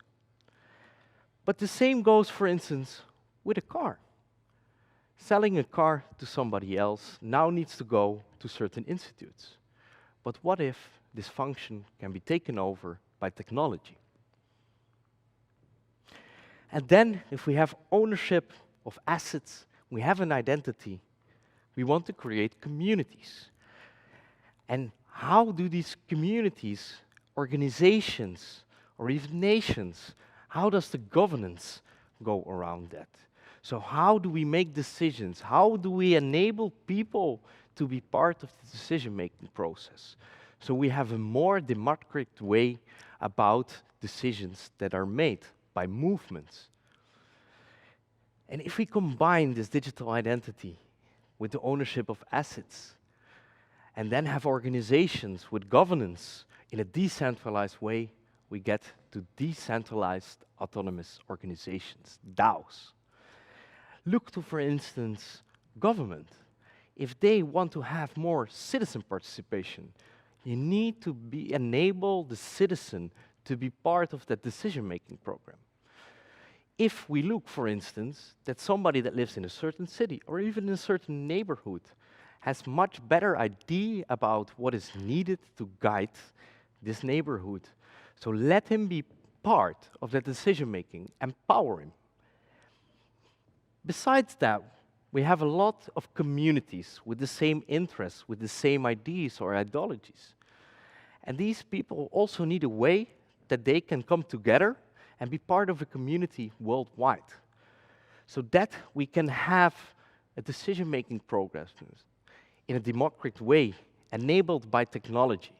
But the same goes, for instance, with a car. Selling a car to somebody else now needs to go to certain institutes. But what if this function can be taken over by technology? And then, if we have ownership of assets, we have an identity, we want to create communities. And how do these communities, organizations, or even nations, how does the governance go around that? So how do we make decisions? How do we enable people to be part of the decision-making process? So we have a more democratic way about decisions that are made by movements. And if we combine this digital identity with the ownership of assets, and then have organizations with governance in a decentralized way, we get to decentralized autonomous organizations, DAOs. Look to, for instance, government. If they want to have more citizen participation, you need to enable the citizen to be part of that decision-making program. If we look, for instance, that somebody that lives in a certain city or even in a certain neighborhood has much better idea about what is needed to guide this neighborhood, so let him be part of that decision-making, empower him. Besides that, we have a lot of communities with the same interests, with the same ideas or ideologies. And these people also need a way that they can come together and be part of a community worldwide, so that we can have a decision-making process in a democratic way, enabled by technology.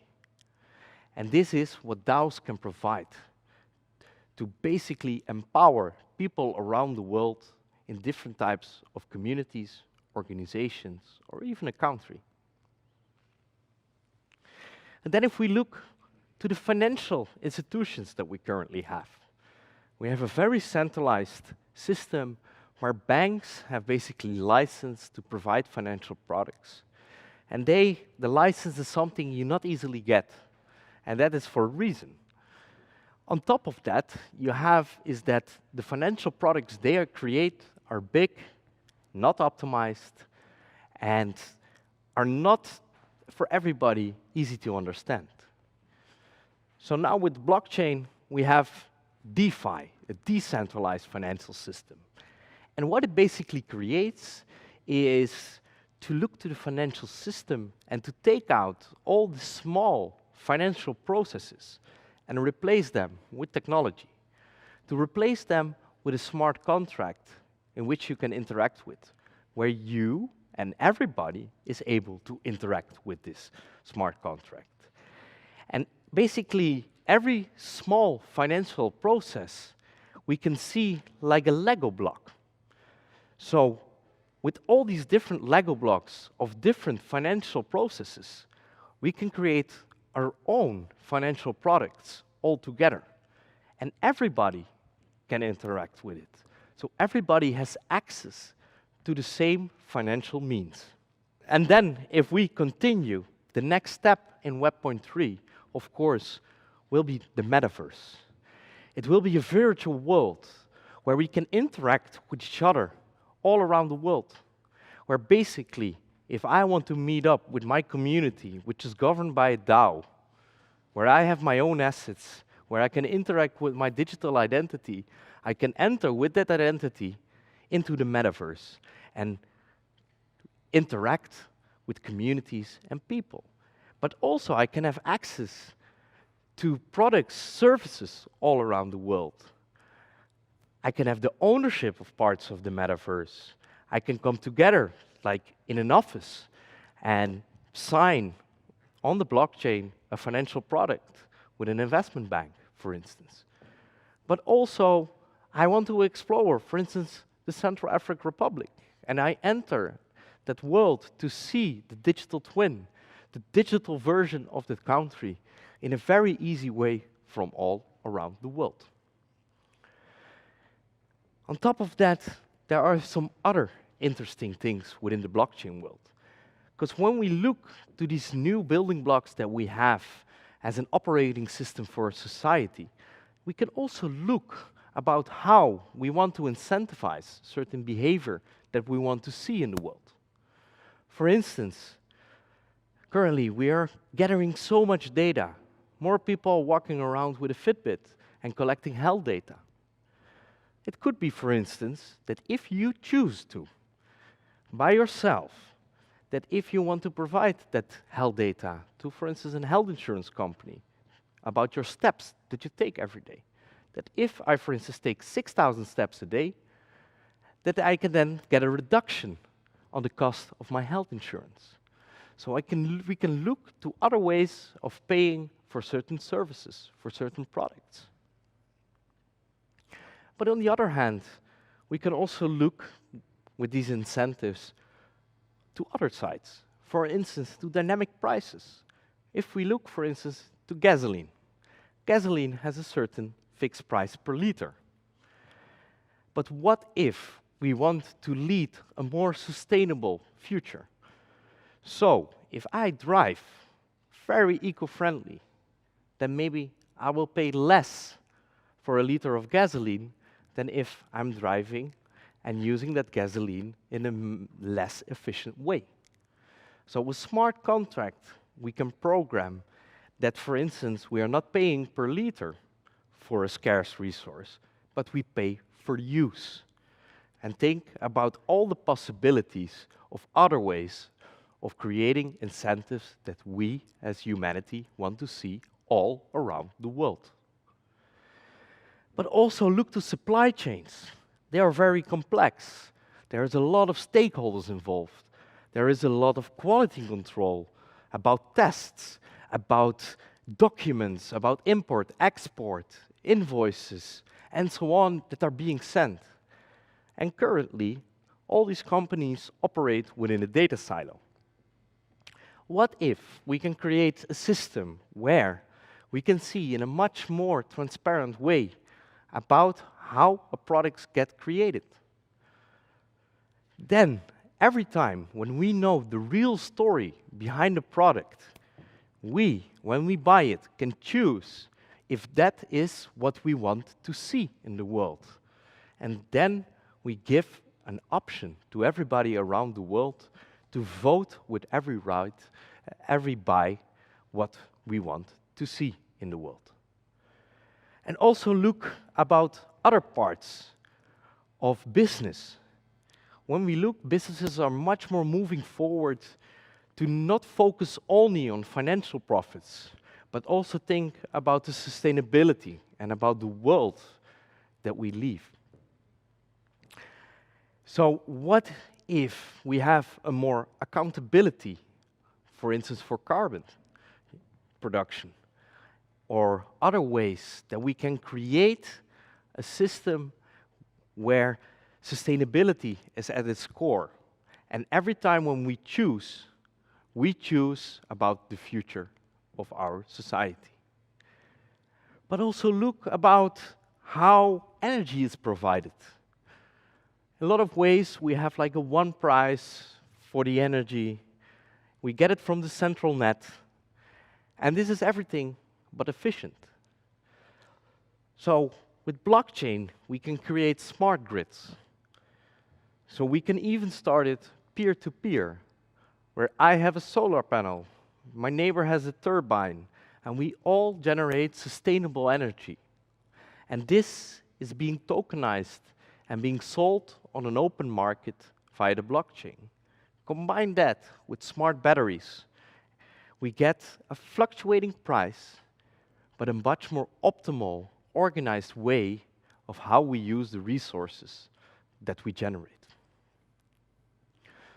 And this is what DAOs can provide, to basically empower people around the world in different types of communities, organizations, or even a country. And then if we look to the financial institutions that we currently have, we have a very centralized system where banks have basically licensed to provide financial products. And the license is something you not easily get, and that is for a reason. On top of that, you have is that the financial products they create are big, not optimized, and are not, for everybody, easy to understand. So now with blockchain, we have DeFi, a decentralized financial system. And what it basically creates is to look to the financial system and to take out all the small financial processes and replace them with technology, to replace them with a smart contract in which you can interact with, where you and everybody is able to interact with this smart contract. And basically, every small financial process we can see like a Lego block. So with all these different Lego blocks of different financial processes, we can create our own financial products all together. And everybody can interact with it. So everybody has access to the same financial means. And then, if we continue, the next step in Web 3, of course, will be the metaverse. It will be a virtual world where we can interact with each other all around the world, where basically, if I want to meet up with my community, which is governed by a DAO, where I have my own assets, where I can interact with my digital identity, I can enter with that identity into the metaverse and interact with communities and people. But also I can have access to products, services all around the world. I can have the ownership of parts of the metaverse. I can come together, like in an office, and sign on the blockchain a financial product with an investment bank, for instance. But also, I want to explore, for instance, the Central African Republic, and I enter that world to see the digital twin, the digital version of the country, in a very easy way from all around the world. On top of that, there are some other interesting things within the blockchain world. Because when we look to these new building blocks that we have as an operating system for society, we can also look about how we want to incentivize certain behavior that we want to see in the world. For instance, currently we are gathering so much data. More people are walking around with a Fitbit and collecting health data. It could be, for instance, that if you choose to, by yourself, that if you want to provide that health data to, for instance, a health insurance company about your steps that you take every day, that if I, for instance, take 6,000 steps a day, that I can then get a reduction on the cost of my health insurance. So we can look to other ways of paying for certain services, for certain products. But on the other hand, we can also look with these incentives to other sides. For instance, to dynamic prices. If we look, for instance, to gasoline. Gasoline has a certain fixed price per liter. But what if we want to lead a more sustainable future? So, if I drive very eco-friendly, then maybe I will pay less for a liter of gasoline than if I'm driving and using that gasoline in a less efficient way. So with smart contract, we can program that, for instance, we are not paying per liter for a scarce resource, but we pay for use. And think about all the possibilities of other ways of creating incentives that we as humanity want to see all around the world. But also look to supply chains. They are very complex. There is a lot of stakeholders involved. There is a lot of quality control about tests, about documents, about import, export, invoices, and so on that are being sent. And currently, all these companies operate within a data silo. What if we can create a system where we can see in a much more transparent way about how a product gets created? Then, every time when we know the real story behind the product, we, when we buy it, can choose if that is what we want to see in the world. And then we give an option to everybody around the world to vote with every right, every buy, what we want to see in the world. And also look about other parts of business. When we look, businesses are much more moving forward to not focus only on financial profits, but also think about the sustainability and about the world that we live. So what if we have a more accountability, for instance, for carbon production, or other ways that we can create a system where sustainability is at its core. And every time when we choose about the future of our society. But also look about how energy is provided. In a lot of ways, we have like a one price for the energy. We get it from the central net. And this is everything but efficient. So with blockchain, we can create smart grids. So we can even start it peer-to-peer, where I have a solar panel, my neighbor has a turbine, and we all generate sustainable energy. And this is being tokenized and being sold on an open market via the blockchain. Combine that with smart batteries, we get a fluctuating price, but a much more optimal, organized way of how we use the resources that we generate.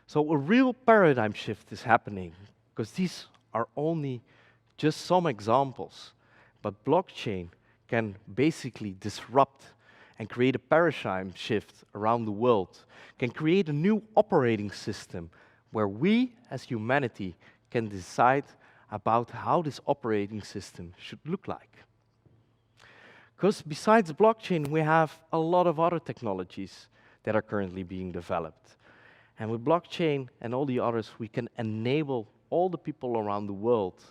So a real paradigm shift is happening, because these are only just some examples, but blockchain can basically disrupt and create a paradigm shift around the world, can create a new operating system where we as humanity can decide about how this operating system should look like. Because besides blockchain, we have a lot of other technologies that are currently being developed. And with blockchain and all the others, we can enable all the people around the world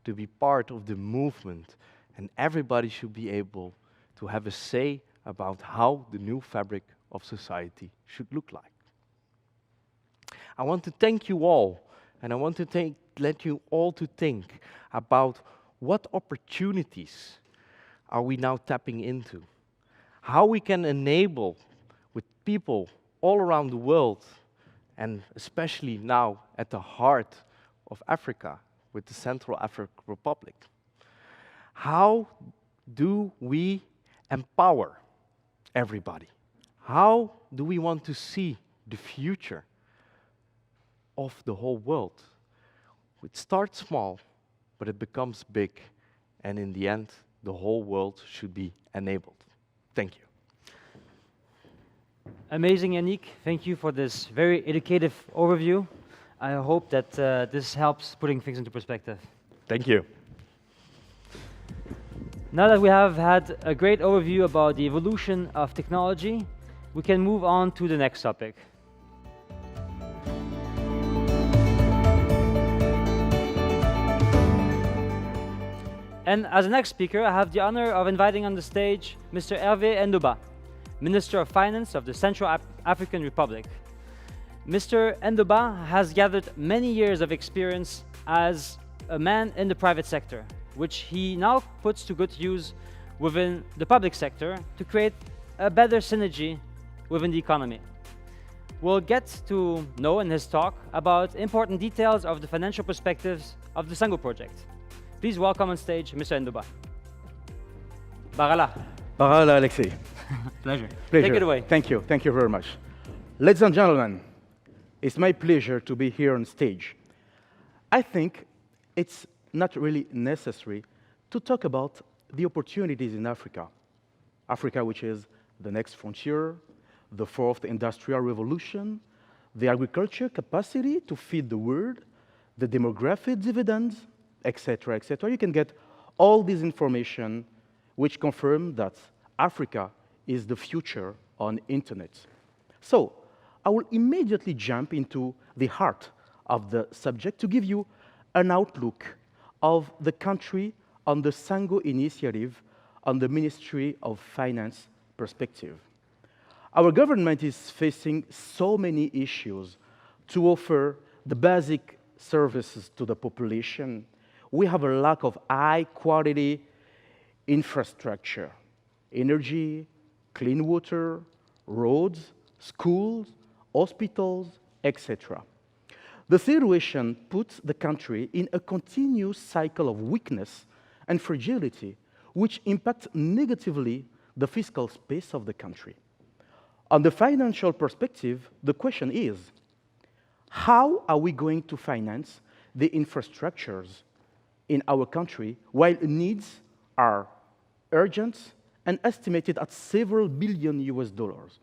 to be part of the movement, and everybody should be able to have a say about how the new fabric of society should look like. I want to thank you all, and I want to let you all to think about what opportunities are we now tapping into, how we can enable with people all around the world, and especially now at the heart of Africa with the Central African Republic. How do we empower everybody? How do we want to see the future of the whole world? It starts small, but it becomes big, and in the end, the whole world should be enabled. Thank you. Amazing, Yannick. Thank you for this very educative overview. I hope that this helps putting things into perspective. Thank you. Now that we have had a great overview about the evolution of technology, we can move on to the next topic. And as the next speaker, I have the honor of inviting on the stage Mr. Hervé Ndouba, Minister of Finance of the Central African Republic. Mr. Ndouba has gathered many years of experience as a man in the private sector, which he now puts to good use within the public sector to create a better synergy within the economy. We'll get to know in his talk about important details of the financial perspectives of the Sango project. Please welcome on stage Mr. Ndouba. Barala. Barala, Alexei. Pleasure. Pleasure. Take it away. Thank you. Thank you very much. Ladies and gentlemen, it's my pleasure to be here on stage. I think it's not really necessary to talk about the opportunities in Africa. Africa, which is the next frontier, the fourth industrial revolution, the agriculture capacity to feed the world, the demographic dividends, etc., etc. You can get all this information which confirm that Africa is the future on internet. So I will immediately jump into the heart of the subject to give you an outlook of the country on the Sango initiative on the Ministry of Finance perspective. Our government is facing so many issues to offer the basic services to the population, we have a lack of high-quality infrastructure, energy, clean water, roads, schools, hospitals, etc. The situation puts the country in a continuous cycle of weakness and fragility, which impacts negatively the fiscal space of the country. On the financial perspective, the question is, how are we going to finance the infrastructures in our country while needs are urgent and estimated at several billion US dollars?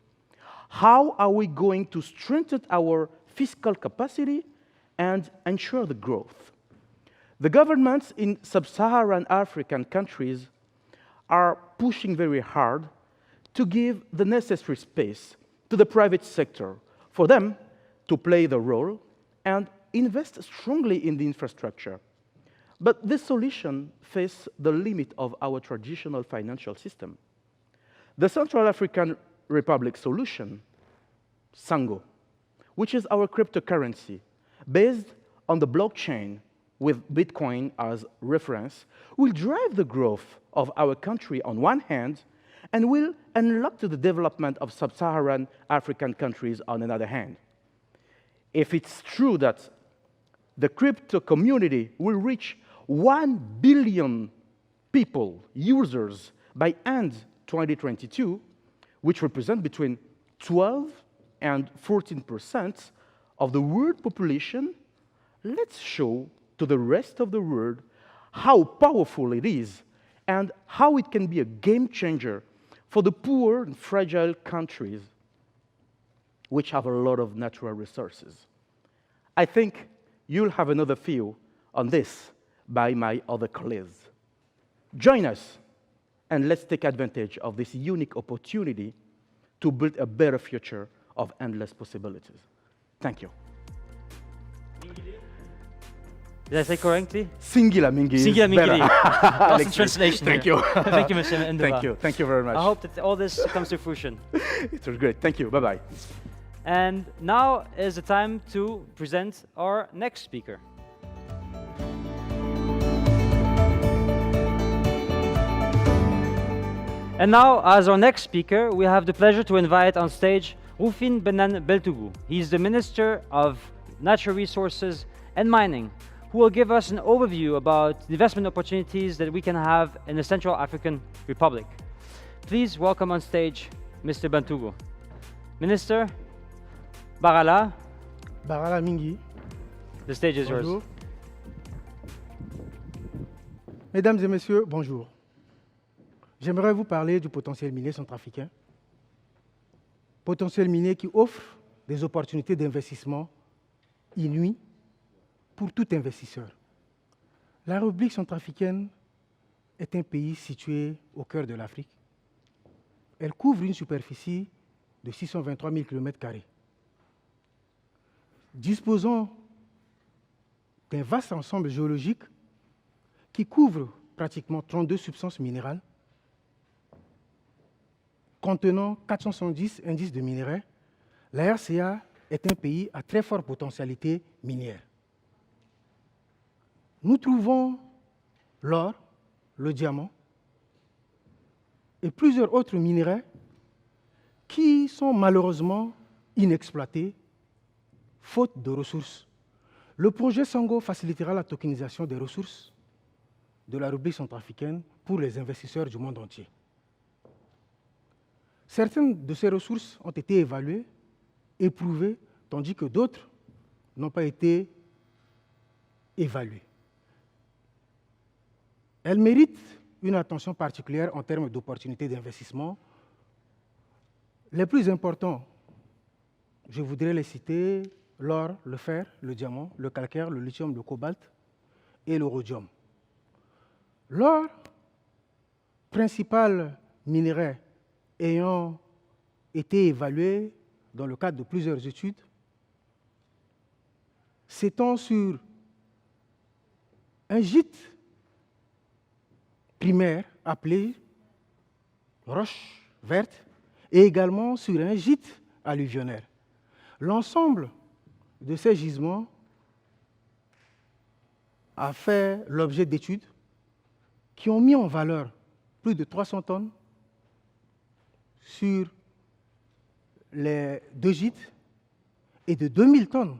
How are we going to strengthen our fiscal capacity and ensure the growth? The governments in sub-Saharan African countries are pushing very hard to give the necessary space to the private sector for them to play the role and invest strongly in the infrastructure. But this solution faces the limit of our traditional financial system. The Central African Republic solution, Sango, which is our cryptocurrency, based on the blockchain with Bitcoin as reference, will drive the growth of our country on one hand and will unlock the development of sub-Saharan African countries on another hand. If it's true that the crypto community will reach 1 billion people, users, by end 2022, which represent between 12 and 14% of the world population, let's show to the rest of the world how powerful it is and how it can be a game changer for the poor and fragile countries which have a lot of natural resources. I think you'll have another view on this by my other colleagues. Join us and let's take advantage of this unique opportunity to build a better future of endless possibilities. Thank you. Did I say correctly? Singila Mingi. Singila Mingi. Lost in Alex, translation. thank here. you. Thank you, Mr. Ndaba. Thank you. Thank you very much. I hope that all this comes to fruition. It was great. Thank you. Bye-bye. And now is the time to present our next speaker. And now, as our next speaker, we have the pleasure to invite on stage Rufin Benan Beltougou. He's the Minister of Natural Resources and Mining, who will give us an overview about the investment opportunities that we can have in the Central African Republic. Please welcome on stage Mr. Beltougou. Minister, Barala, Barala Mingi. the stage is Bonjour. yours. Mesdames et messieurs, bonjour. J'aimerais vous parler du potentiel minier centrafricain. Potentiel minier qui offre des opportunités d'investissement inouïes pour tout investisseur. La République centrafricaine est un pays situé au cœur de l'Afrique. Elle couvre une superficie de 623 000 km². Disposant d'un vaste ensemble géologique qui couvre pratiquement 32 substances minérales, contenant 470 indices de minerais, la RCA est un pays à très forte potentialité minière. Nous trouvons l'or, le diamant et plusieurs autres minerais qui sont malheureusement inexploités, faute de ressources. Le projet Sango facilitera la tokenisation des ressources de la République centrafricaine pour les investisseurs du monde entier. Certaines de ces ressources ont été évaluées, éprouvées, tandis que d'autres n'ont pas été évaluées. Elles méritent une attention particulière en termes d'opportunités d'investissement. Les plus importants, je voudrais les citer, l'or, le fer, le diamant, le calcaire, le lithium, le cobalt et le rhodium. L'or, principal minerai ayant été évalué dans le cadre de plusieurs études, s'étend sur un gîte primaire appelé roche verte et également sur un gîte alluvionnaire. L'ensemble de ces gisements a fait l'objet d'études qui ont mis en valeur plus de 300 tonnes sur les 2 gîtes et de 2000 tonnes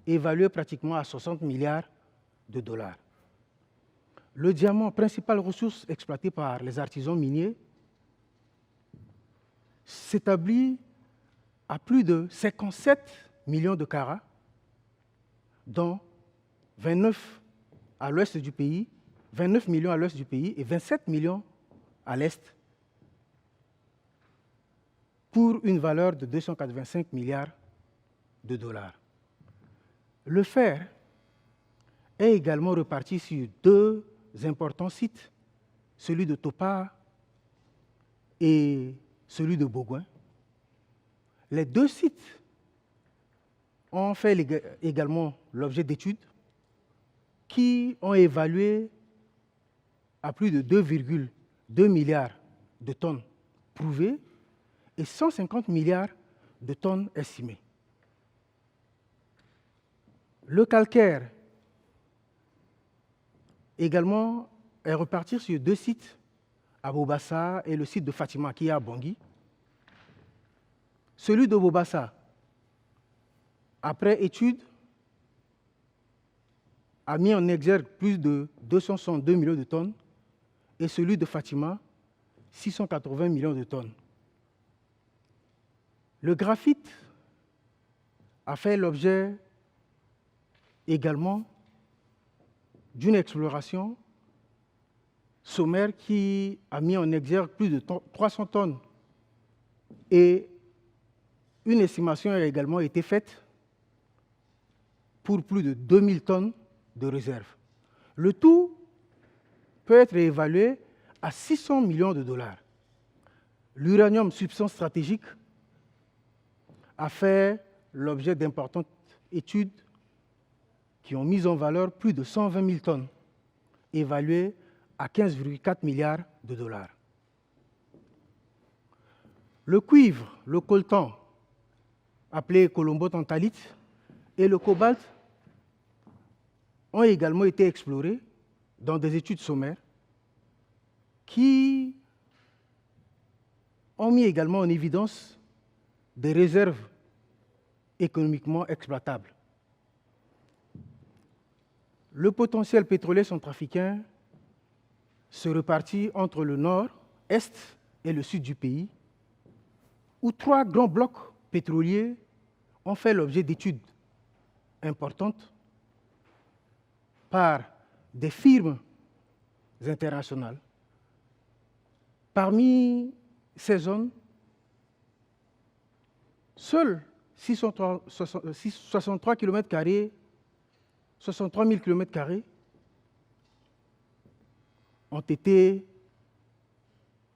évaluées pratiquement à 60 milliards de dollars. Le diamant, principale ressource exploitée par les artisans miniers, s'établit à plus de 57 millions de carats, dont 29 à l'ouest du pays, 29 millions à l'ouest du pays et 27 millions à l'est, pour une valeur de 285 milliards de dollars. Le fer est également reparti sur 2 importants sites, celui de Topa et celui de Bourgoin. Les 2 sites ont fait également l'objet d'études qui ont évalué à plus de 2,2 milliards de tonnes prouvées et 150 milliards de tonnes estimées. Le calcaire également est reparti sur 2 sites, à Bobassa et le site de Fatima qui est à Bangui. Celui de Bobassa, après étude, a mis en exergue plus de 262 millions de tonnes et celui de Fatima, 680 millions de tonnes. Le graphite a fait l'objet également d'une exploration sommaire qui a mis en exergue plus de 300 tonnes et une estimation a également été faite pour plus de 2000 tonnes de réserves. Le tout peut être évalué à 600 millions de dollars. L'uranium, substance stratégique, a fait l'objet d'importantes études qui ont mis en valeur plus de 120 000 tonnes, évaluées à 15,4 milliards de dollars. Le cuivre, le coltan, appelé colombo-tantalite, et le cobalt ont également été explorés dans des études sommaires qui ont mis également en évidence des réserves économiquement exploitables. Le potentiel pétrolier centrafricain se répartit entre le nord, est et le sud du pays, où 3 grands blocs pétroliers ont fait l'objet d'études importantes par des firmes internationales. Parmi ces zones, seuls 63 km², 63 000 km² ont été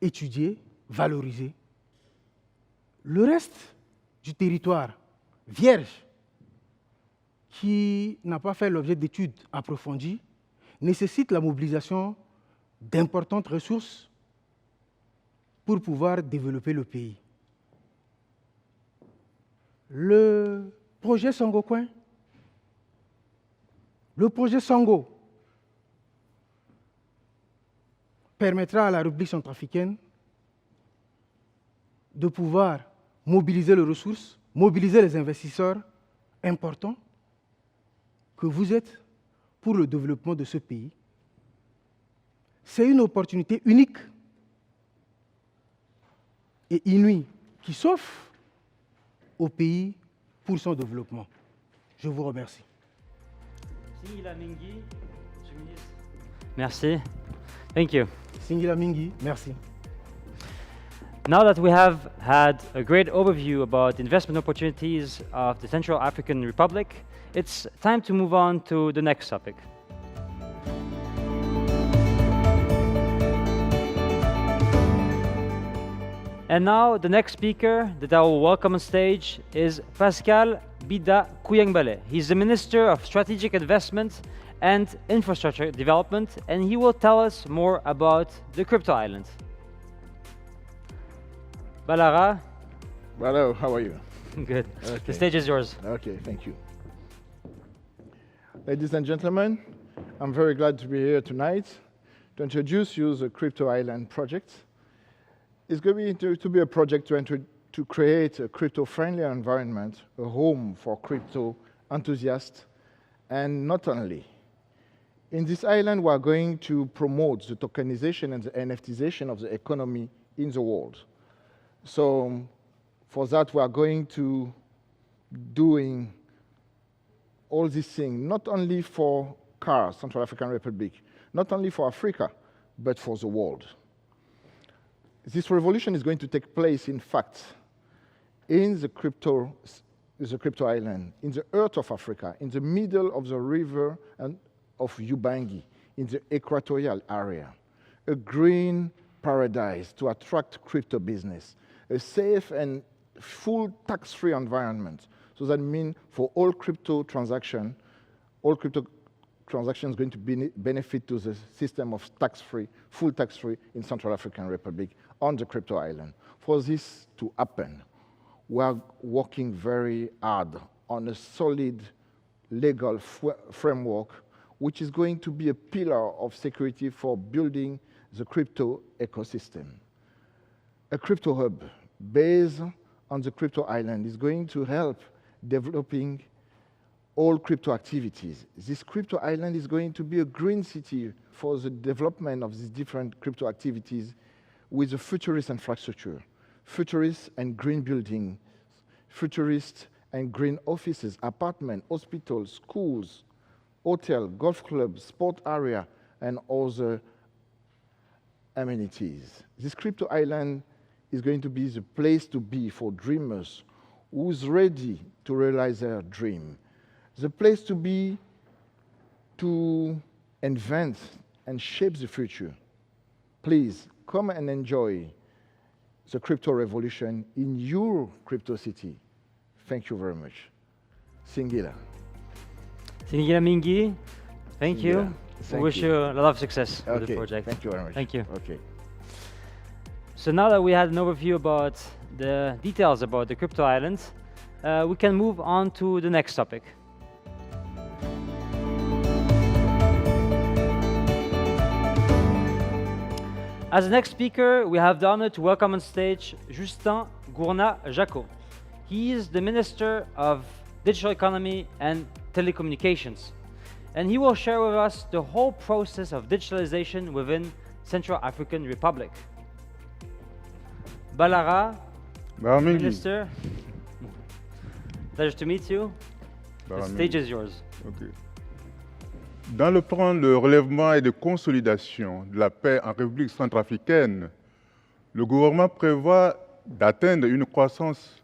étudiés, valorisés. Le reste du territoire vierge, qui n'a pas fait l'objet d'études approfondies, nécessite la mobilisation d'importantes ressources pour pouvoir développer le pays. Le projet Sango Coin, le projet Sango, permettra à la République centrafricaine de pouvoir mobiliser les ressources, mobiliser les investisseurs importants que vous êtes pour le développement de ce pays. C'est une opportunité unique et inouïe qui s'offre au pays pour son développement. Je vous remercie. Merci. Thank you. Singila Mingi, merci. Now that we have had a great overview about investment opportunities of the Central African Republic, it's time to move on to the next topic. And now the next speaker that I will welcome on stage is Pascal Bida Kouyangbale. He's the Minister of Strategic Investment and Infrastructure Development, and he will tell us more about the crypto island. Balara. Hello, how are you? Good. Okay. The stage is yours. Okay, thank you. Ladies and gentlemen, I'm very glad to be here tonight to introduce you the Crypto Island project. It's going to be a project to create a crypto-friendly environment, a home for crypto enthusiasts, and not only. In this island, we are going to promote the tokenization and the NFTization of the economy in the world. So for that, we are going to doing all these things, not only for CAR, Central African Republic, not only for Africa, but for the world. This revolution is going to take place, in fact, in the crypto island, in the heart of Africa, in the middle of the river and of Ubangi, in the equatorial area, a green paradise to attract crypto business, a safe and full tax-free environment. So that means for all crypto transactions going to benefit to the system of tax-free, full tax-free in Central African Republic on the crypto island. For this to happen, we are working very hard on a solid legal framework which is going to be a pillar of security for building the crypto ecosystem. A crypto hub based on the crypto island is going to help developing all crypto activities. This crypto island is going to be a green city for the development of these different crypto activities with a futurist infrastructure, futurist and green buildings, futurist and green offices, apartments, hospitals, schools, hotel, golf clubs, sport area, and other amenities. This crypto island is going to be the place to be for dreamers who's ready to realize their dream. The place to be to invent and shape the future. Please come and enjoy the crypto revolution in your crypto city. Thank you very much. Singila. Singila Mingi, thank you. We wish you a lot of success with the project. Thank you very much. Thank you. Okay. So now that we had an overview about the details about the crypto island, we can move on to the next topic. As the next speaker, we have the honor to welcome on stage Justin Gourna-Jacot. He is the Minister of Digital Economy and Telecommunications, and he will share with us the whole process of digitalization within Central African Republic. Balara, Minister, pleasure to meet you. The stage is yours. Okay. Dans le plan de relèvement et de consolidation de la paix en République centrafricaine, le gouvernement prévoit d'atteindre une croissance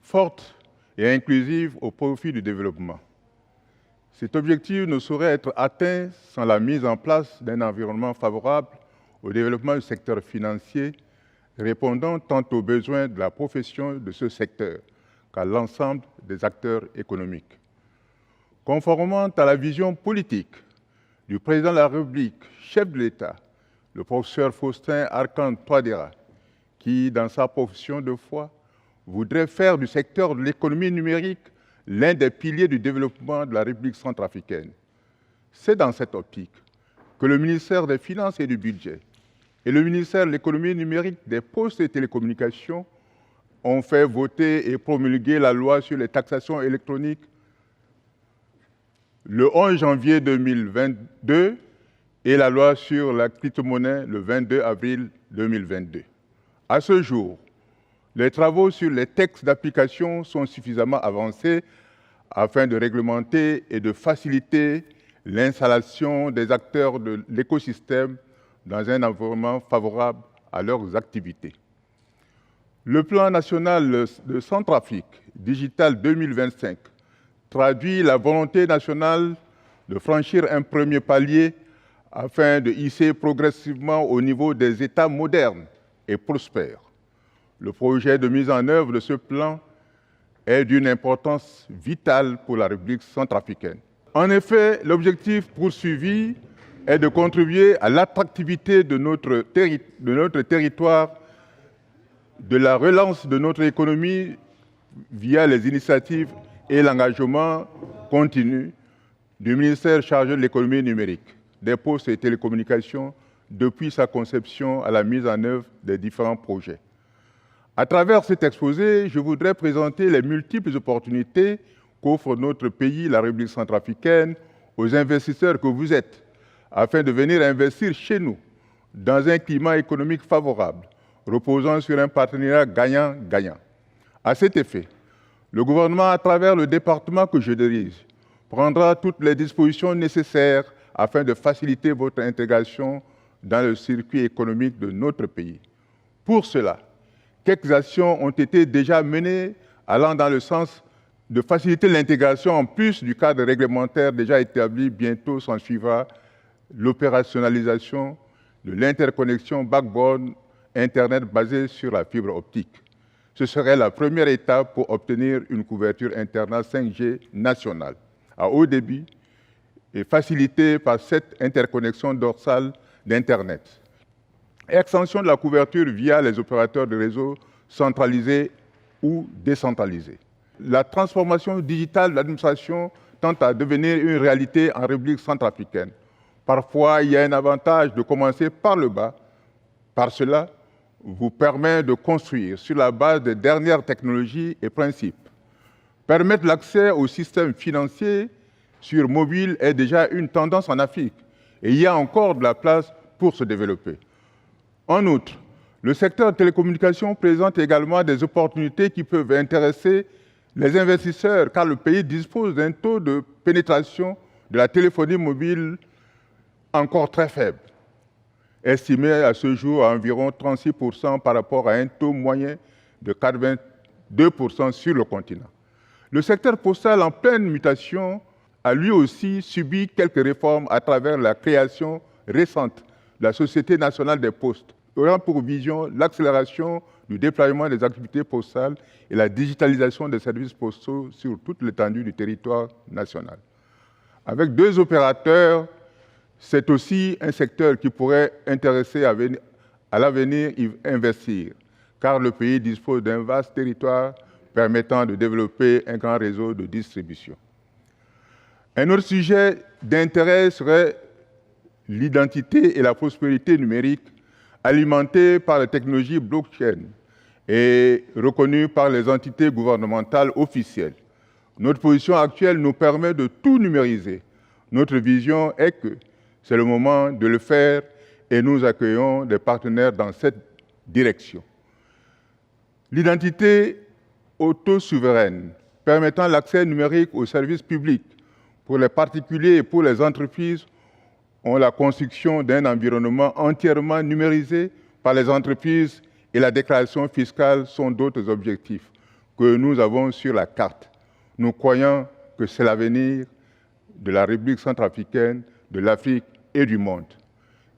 forte et inclusive au profit du développement. Cet objectif ne saurait être atteint sans la mise en place d'un environnement favorable au développement du secteur financier, répondant tant aux besoins de la profession de ce secteur qu'à l'ensemble des acteurs économiques. Conformément à la vision politique du président de la République, chef de l'État, le professeur Faustin-Archange Touadéra, qui, dans sa profession de foi, voudrait faire du secteur de l'économie numérique l'un des piliers du développement de la République centrafricaine. C'est dans cette optique que le ministère des Finances et du Budget et le ministère de l'économie numérique, des Postes et Télécommunications ont fait voter et promulguer la loi sur les taxations électroniques le 11 janvier 2022 et la loi sur la cryptomonnaie le 22 avril 2022. À ce jour, les travaux sur les textes d'application sont suffisamment avancés afin de réglementer et de faciliter l'installation des acteurs de l'écosystème dans un environnement favorable à leurs activités. Le plan national de Centrafrique Digital 2025 traduit la volonté nationale de franchir un premier palier afin de hisser progressivement au niveau des États modernes et prospères. Le projet de mise en œuvre de ce plan est d'une importance vitale pour la République centrafricaine. En effet, l'objectif poursuivi est de contribuer à l'attractivité de notre territoire, de la relance de notre économie via les initiatives et l'engagement continu, du ministère chargé de l'économie numérique, des postes et télécommunications depuis sa conception à la mise en œuvre des différents projets. À travers cet exposé, je voudrais présenter les multiples opportunités qu'offre notre pays, la République centrafricaine, aux investisseurs que vous êtes, afin de venir investir chez nous, dans un climat économique favorable, reposant sur un partenariat gagnant-gagnant. À cet effet, le gouvernement, à travers le département que je dirige, prendra toutes les dispositions nécessaires afin de faciliter votre intégration dans le circuit économique de notre pays. Pour cela, quelques actions ont été déjà menées allant dans le sens de faciliter l'intégration en plus du cadre réglementaire déjà établi. Bientôt s'en suivra l'opérationnalisation de l'interconnexion backbone Internet basée sur la fibre optique. Ce serait la première étape pour obtenir une couverture Internet 5G nationale à haut débit et facilitée par cette interconnexion dorsale d'Internet. Extension de la couverture via les opérateurs de réseau centralisés ou décentralisés. La transformation digitale de l'administration tend à devenir une réalité en République centrafricaine. Parfois, il y a un avantage de commencer par le bas. Par cela, vous permet de construire sur la base des dernières technologies et principes. Permettre l'accès aux systèmes financiers sur mobile est déjà une tendance en Afrique et il y a encore de la place pour se développer. En outre, le secteur de télécommunications présente également des opportunités qui peuvent intéresser les investisseurs car le pays dispose d'un taux de pénétration de la téléphonie mobile encore très faible, estimé à ce jour à environ 36% par rapport à un taux moyen de 82% sur le continent. Le secteur postal en pleine mutation a lui aussi subi quelques réformes à travers la création récente de la Société nationale des postes, ayant pour vision l'accélération du déploiement des activités postales et la digitalisation des services postaux sur toute l'étendue du territoire national. Avec 2 opérateurs, c'est aussi un secteur qui pourrait intéresser à l'avenir y investir, car le pays dispose d'un vaste territoire permettant de développer un grand réseau de distribution. Un autre sujet d'intérêt serait l'identité et la prospérité numérique alimentée par la technologie blockchain et reconnue par les entités gouvernementales officielles. Notre position actuelle nous permet de tout numériser. Notre vision est que c'est le moment de le faire et nous accueillons des partenaires dans cette direction. L'identité auto-souveraine permettant l'accès numérique aux services publics pour les particuliers et pour les entreprises ont la construction d'un environnement entièrement numérisé par les entreprises et la déclaration fiscale sont d'autres objectifs que nous avons sur la carte. Nous croyons que c'est l'avenir de la République centrafricaine, de l'Afrique et du monde.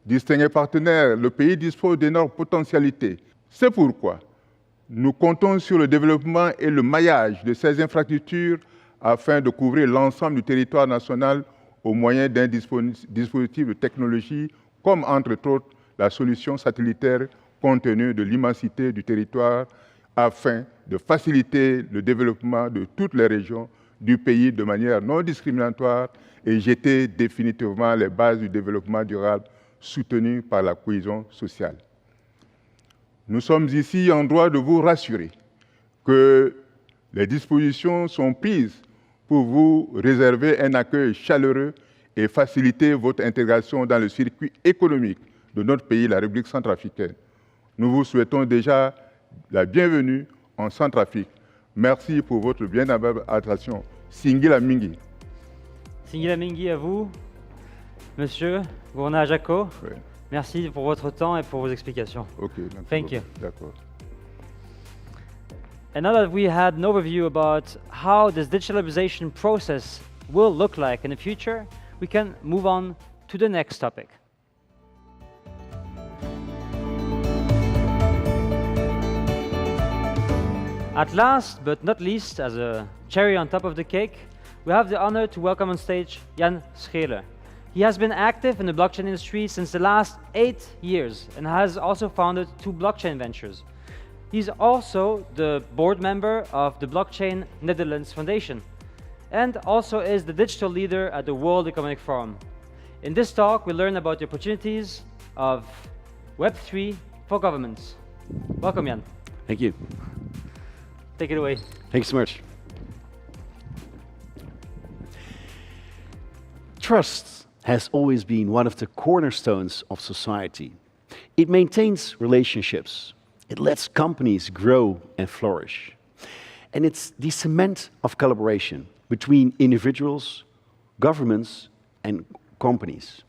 Distingués partenaires, le pays dispose d'énormes potentialités. C'est pourquoi nous comptons sur le développement et le maillage de ces infrastructures afin de couvrir l'ensemble du territoire national au moyen d'un dispositif de technologie comme, entre autres, la solution satellitaire compte tenu de l'immensité du territoire afin de faciliter le développement de toutes les régions du pays de manière non discriminatoire et jeter définitivement les bases du développement durable soutenu par la cohésion sociale. Nous sommes ici en droit de vous rassurer que les dispositions sont prises pour vous réserver un accueil chaleureux et faciliter votre intégration dans le circuit économique de notre pays, la République centrafricaine. Nous vous souhaitons déjà la bienvenue en Centrafrique. Merci pour votre bien aimable attention. Singila Mingi. Singila Mingi à vous, Monsieur Gourna Jaco. Oui. Merci pour votre temps et pour vos explications. Ok. Thank you. D'accord. And now that we had an overview about how this digitalization process will look like in the future, we can move on to the next topic. At last, but not least, as a cherry on top of the cake, we have the honor to welcome on stage Jan Scheler. He has been active in the blockchain industry since the last 8 years and has also founded 2 blockchain ventures. He's also the board member of the Blockchain Netherlands Foundation. and also is the digital leader at the World Economic Forum. In this talk, we learn about the opportunities of Web3 for governments. Welcome, Jan. Thank you. Take it away. Thanks so much. Trust has always been one of the cornerstones of society. It maintains relationships. It lets companies grow and flourish. And it's the cement of collaboration between individuals, governments, and companies.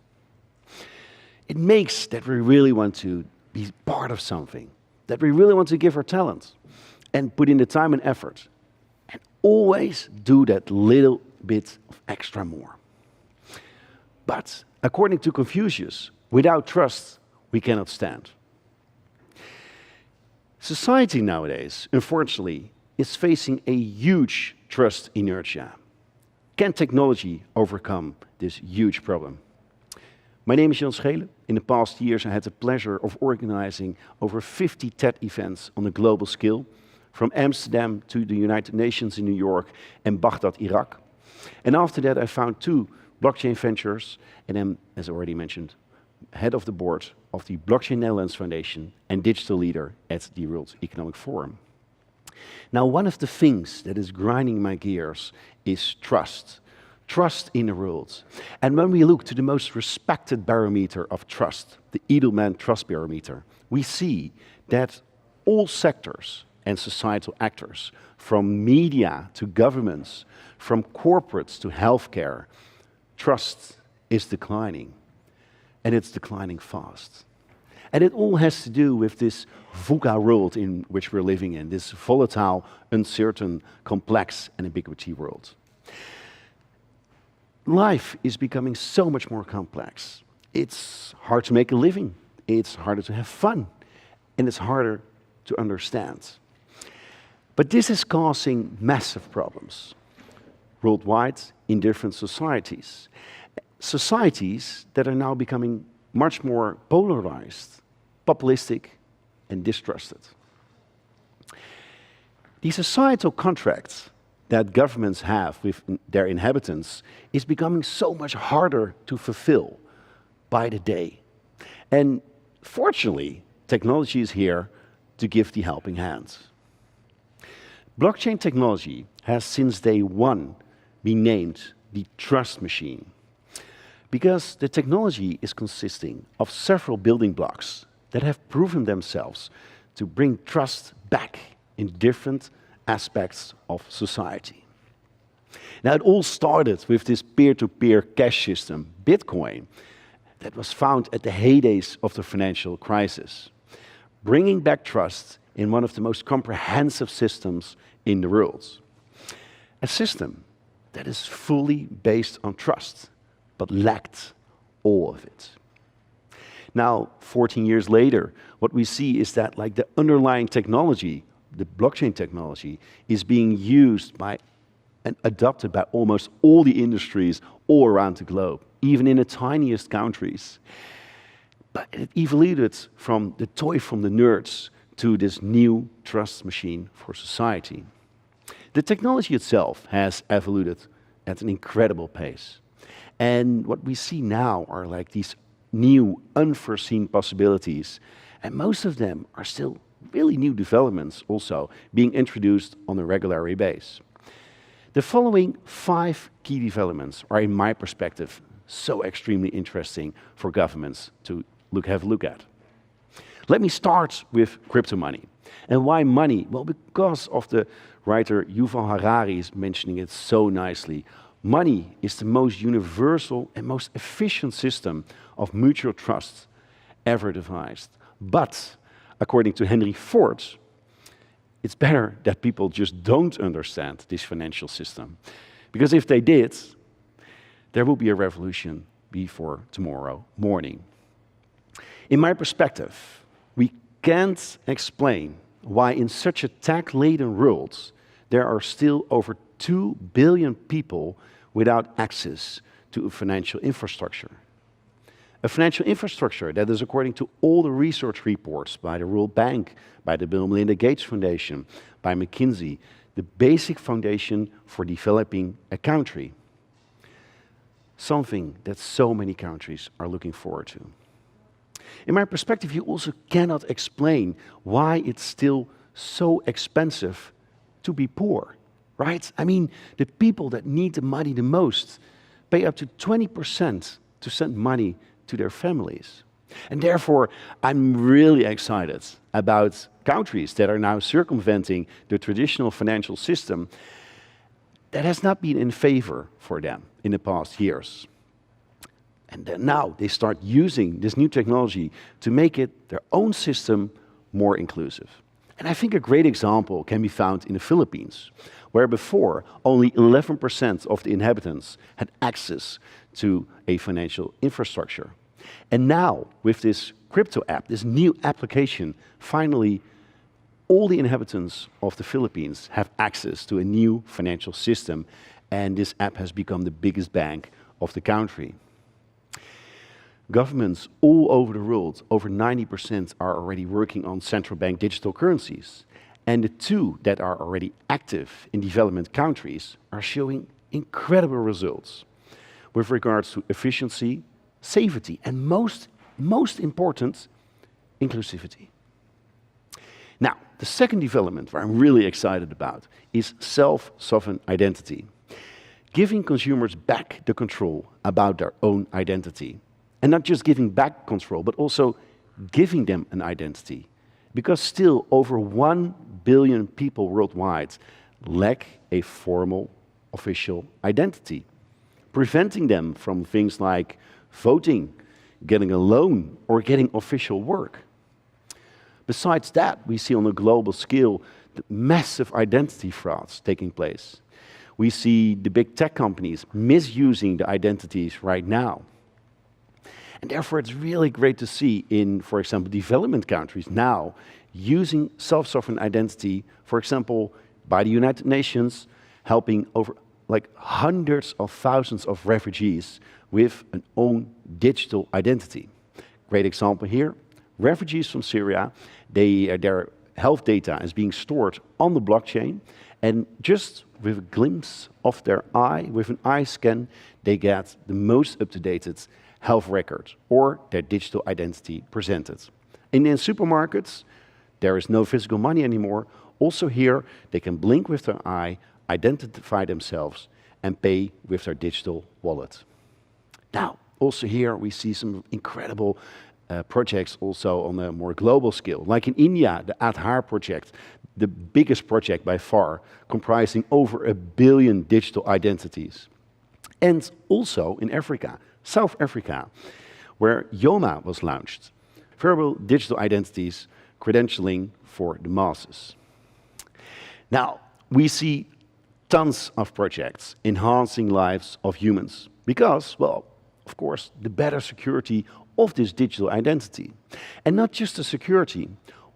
It makes that we really want to be part of something, that we really want to give our talent and put in the time and effort, and always do that little bit of extra more. But according to Confucius, without trust, we cannot stand. Society nowadays, unfortunately, is facing a huge trust inertia. Can technology overcome this huge problem? My name is Jan Schelen. In the past years, I had the pleasure of organizing over 50 TED events on a global scale, from Amsterdam to the United Nations in New York and Baghdad, Iraq. And after that, I found 2 blockchain ventures, and am, as already mentioned, head of the board of the Blockchain Netherlands Foundation and digital leader at the World Economic Forum. Now, one of the things that is grinding my gears is trust. Trust in the world. And when we look to the most respected barometer of trust, the Edelman Trust Barometer, we see that all sectors and societal actors, from media to governments, from corporates to healthcare, trust is declining. And it's declining fast. And it all has to do with this VUCA world in which we're living in, this volatile, uncertain, complex, and ambiguity world. Life is becoming so much more complex. It's hard to make a living, it's harder to have fun, and it's harder to understand. But this is causing massive problems worldwide in different societies. Societies that are now becoming much more polarized, populistic, and distrusted. The societal contracts that governments have with their inhabitants is becoming so much harder to fulfill by the day. And fortunately, technology is here to give the helping hand. Blockchain technology has since day one been named the trust machine, because the technology is consisting of several building blocks that have proven themselves to bring trust back in different aspects of society. Now, it all started with this peer-to-peer cash system, Bitcoin, that was found at the heydays of the financial crisis, bringing back trust in one of the most comprehensive systems in the world. A system that is fully based on trust, but lacked all of it. Now, 14 years later, what we see is that like the underlying technology, the blockchain technology, is being used by and adopted by almost all the industries all around the globe, even in the tiniest countries. But it evolved from the toy from the nerds to this new trust machine for society. The technology itself has evolved at an incredible pace. And what we see now are like these new, unforeseen possibilities. And most of them are still really new developments also being introduced on a regular basis. The following 5 key developments are, in my perspective, so extremely interesting for governments to have a look at. Let me start with crypto money. And why money? Well, because of the writer Yuval Harari is mentioning it so nicely. Money is the most universal and most efficient system of mutual trust ever devised. But, according to Henry Ford, it's better that people just don't understand this financial system. Because if they did, there will be a revolution before tomorrow morning. In my perspective, we can't explain why in such a tech-laden world there are still over 2 billion people without access to a financial infrastructure. A financial infrastructure that is, according to all the research reports by the World Bank, by the Bill and Melinda Gates Foundation, by McKinsey, the basic foundation for developing a country. Something that so many countries are looking forward to. In my perspective, you also cannot explain why it's still so expensive to be poor, right? I mean, the people that need the money the most pay up to 20% to send money to their families. And therefore, I'm really excited about countries that are now circumventing the traditional financial system that has not been in favor for them in the past years. And then now they start using this new technology to make it their own system more inclusive. And I think a great example can be found in the Philippines, where before only 11% of the inhabitants had access to a financial infrastructure. And now, with this crypto app, this new application, finally all the inhabitants of the Philippines have access to a new financial system, and this app has become the biggest bank of the country. Governments all over the world, over 90%, are already working on central bank digital currencies. And the two that are already active in development countries are showing incredible results with regards to efficiency, safety, and most important, inclusivity. Now, the second development where I'm really excited about is self-sovereign identity, giving consumers back the control about their own identity. And not just giving back control, but also giving them an identity. Because still over 1 billion people worldwide lack a formal official identity, preventing them from things like voting, getting a loan, or getting official work. Besides that, we see on a global scale the massive identity frauds taking place. We see the big tech companies misusing the identities right now. And therefore, it's really great to see in, for example, development countries now using self-sovereign identity, for example, by the United Nations, helping over hundreds of thousands of refugees with an own digital identity. Great example here, refugees from Syria, their health data is being stored on the blockchain, and just with a glimpse of their eye, with an eye scan, they get the most up-to-date health record or their digital identity presented. And in supermarkets, there is no physical money anymore. Also here, they can blink with their eye, identify themselves, and pay with their digital wallet. Now, also here, we see some incredible projects also on a more global scale. Like in India, the Aadhaar project, the biggest project by far, comprising over 1 billion digital identities. And also in Africa, South Africa, where Yoma was launched. Verbal digital identities, credentialing for the masses. Now, we see tons of projects enhancing lives of humans because, well, of course, the better security of this digital identity. And not just the security,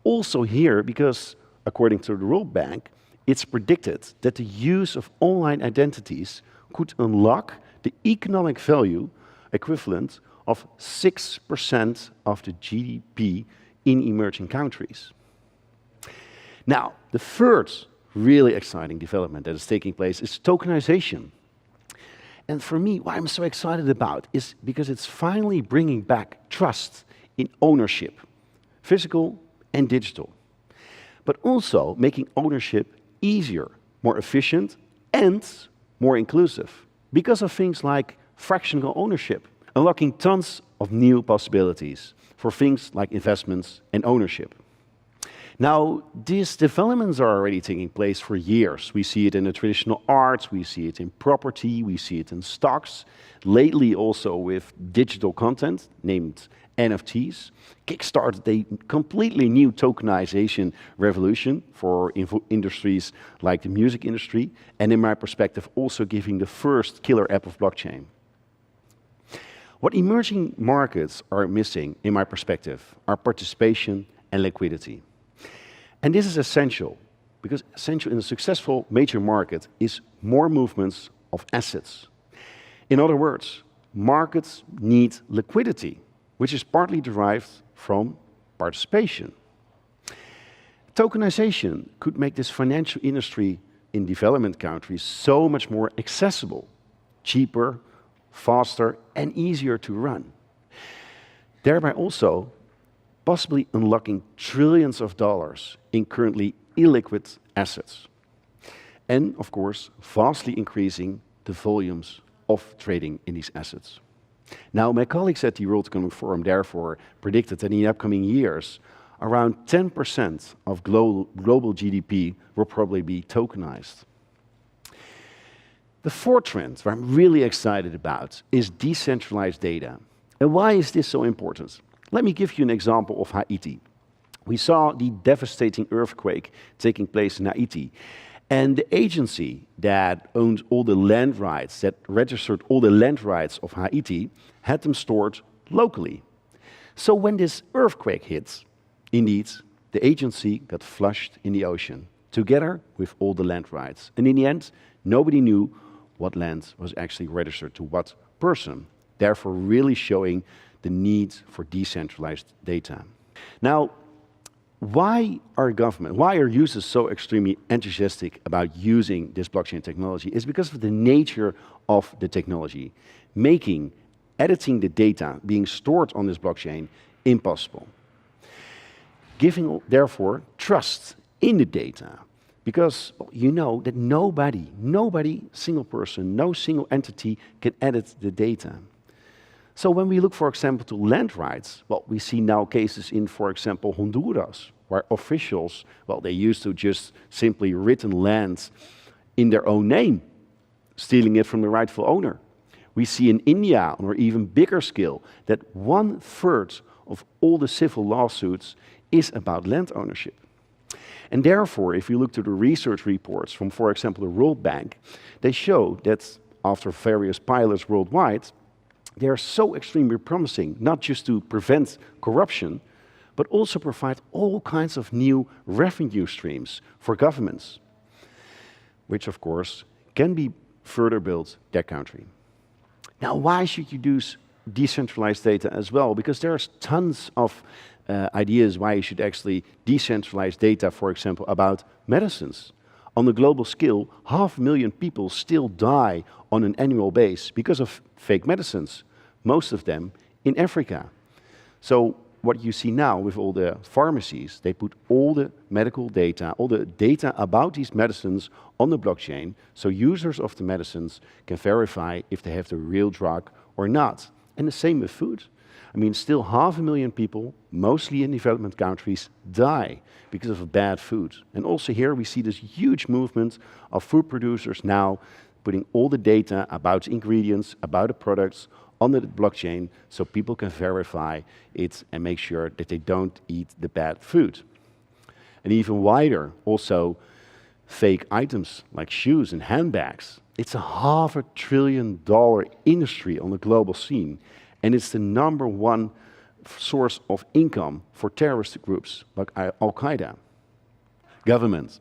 also here because, according to the World Bank, it's predicted that the use of online identities could unlock the economic value equivalent of 6% of the GDP in emerging countries. Now, the third really exciting development that is taking place is tokenization. And for me, what I'm so excited about is because it's finally bringing back trust in ownership, physical and digital, but also making ownership easier, more efficient, and more inclusive because of things like fractional ownership, unlocking tons of new possibilities for things like investments and ownership. Now, these developments are already taking place for years. We see it in the traditional arts, we see it in property, we see it in stocks, lately also with digital content named NFTs, kickstarted a completely new tokenization revolution for industries like the music industry, and in my perspective, also giving the first killer app of blockchain. What emerging markets are missing, in my perspective, are participation and liquidity. And this is essential, because essential in a successful major market is more movements of assets. In other words, markets need liquidity which is partly derived from participation. Tokenization could make this financial industry in development countries so much more accessible, cheaper, faster, and easier to run, thereby also possibly unlocking trillions of dollars in currently illiquid assets, and of course, vastly increasing the volumes of trading in these assets. Now, my colleagues at the World Economic Forum therefore predicted that in the upcoming years, around 10% of global GDP will probably be tokenized. The fourth trend, what I'm really excited about, is decentralized data. And why is this so important? Let me give you an example of Haiti. We saw the devastating earthquake taking place in Haiti. And the agency that owned all the land rights, that registered all the land rights of Haiti, had them stored locally. So when this earthquake hit, indeed, the agency got flushed in the ocean, together with all the land rights. And in the end, nobody knew what land was actually registered to what person, therefore really showing the need for decentralized data. Now, why are users so extremely enthusiastic about using this blockchain technology? Is because of the nature of the technology, making editing the data being stored on this blockchain impossible. Giving, therefore, trust in the data, because you know that nobody, single person, no single entity can edit the data. So when we look, for example, to land rights, well, we see now cases in, for example, Honduras, where officials, well, they used to just simply written land in their own name, stealing it from the rightful owner. We see in India, on an even bigger scale, that 1/3 of all the civil lawsuits is about land ownership. And therefore, if you look to the research reports from, for example, the World Bank, they show that after various pilots worldwide, they are so extremely promising, not just to prevent corruption, but also provide all kinds of new revenue streams for governments, which of course can be further built their country. Now, why should you use decentralized data as well? Because there's tons of ideas why you should actually decentralize data, for example, about medicines. On the global scale, 500,000 people still die on an annual basis because of fake medicines, most of them in Africa. So what you see now with all the pharmacies, they put all the medical data, all the data about these medicines on the blockchain, so users of the medicines can verify if they have the real drug or not. And the same with food. I mean, still 500,000 people, mostly in development countries, die because of bad food. And also here we see this huge movement of food producers now putting all the data about ingredients, about the products on the blockchain so people can verify it and make sure that they don't eat the bad food. And even wider, also fake items like shoes and handbags. It's a $500 billion industry on the global scene, and it's the #1 source of income for terrorist groups like Al-Qaeda. Governments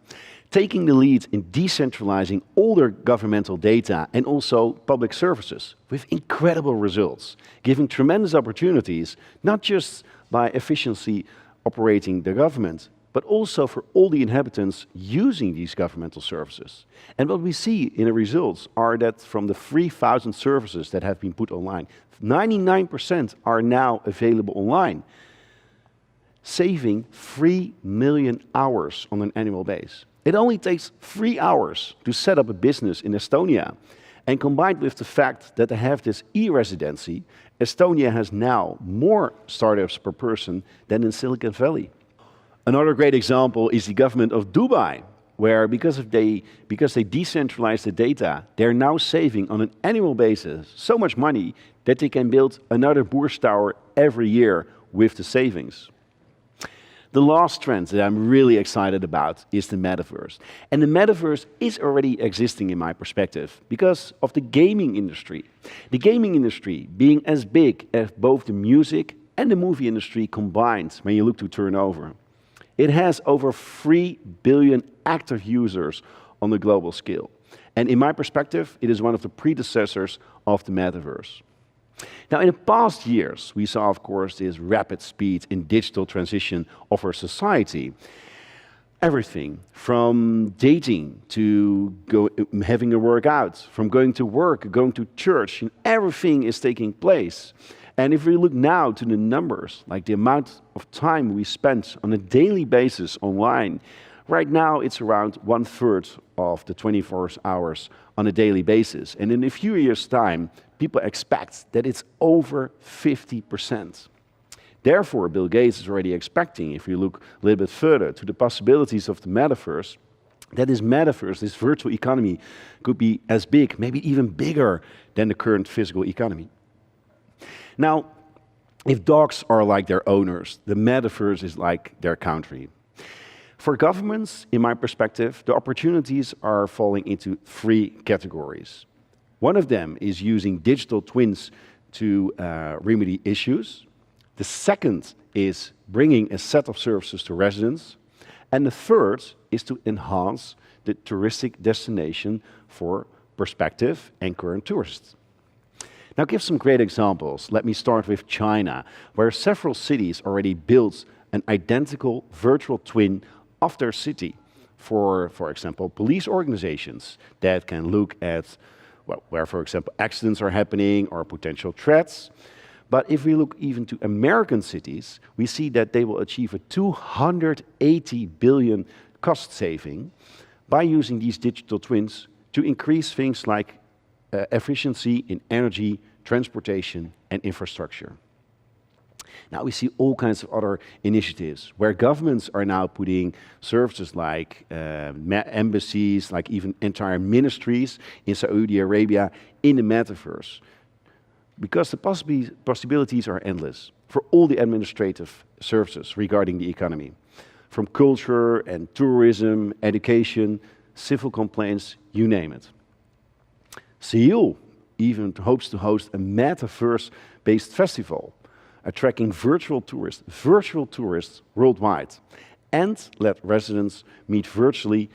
taking the lead in decentralizing all their governmental data and also public services with incredible results, giving tremendous opportunities, not just by efficiency operating the government, but also for all the inhabitants using these governmental services. And what we see in the results are that from the 3,000 services that have been put online, 99% are now available online, saving 3 million hours on an annual basis. It only takes 3 hours to set up a business in Estonia. And combined with the fact that they have this e-residency, Estonia has now more startups per person than in Silicon Valley. Another great example is the government of Dubai, where because they decentralized the data, they're now saving on an annual basis so much money that they can build another Burj Tower every year with the savings. The last trend that I'm really excited about is the metaverse. And the metaverse is already existing in my perspective because of the gaming industry. The gaming industry being as big as both the music and the movie industry combined when you look to turnover. It has over 3 billion active users on the global scale. And in my perspective, it is one of the predecessors of the metaverse. Now, in the past years, we saw, of course, this rapid speed in digital transition of our society. Everything from dating to having a workout, from going to work, going to church, everything is taking place. And if we look now to the numbers, like the amount of time we spend on a daily basis online, right now it's around 1/3 of the 24 hours on a daily basis. And in a few years' time, people expect that it's over 50%. Therefore, Bill Gates is already expecting, if you look a little bit further to the possibilities of the metaverse, that this metaverse, this virtual economy, could be as big, maybe even bigger than the current physical economy. Now, if dogs are like their owners, the metaverse is like their country. For governments, in my perspective, the opportunities are falling into 3 categories. One of them is using digital twins to remedy issues. The second is bringing a set of services to residents. And the third is to enhance the touristic destination for prospective and current tourists. Now, give some great examples. Let me start with China, where several cities already built an identical virtual twin of their city for example, police organizations that can look at where, for example, accidents are happening or potential threats. But if we look even to American cities, we see that they will achieve a 280 billion cost saving by using these digital twins to increase things like efficiency in energy, transportation, and infrastructure. Now we see all kinds of other initiatives where governments are now putting services like embassies, like even entire ministries in Saudi Arabia in the metaverse. Because the possibilities are endless for all the administrative services regarding the economy. From culture and tourism, education, civil complaints, you name it. Seoul even hopes to host a metaverse-based festival, attracting virtual tourists worldwide, and let residents meet virtually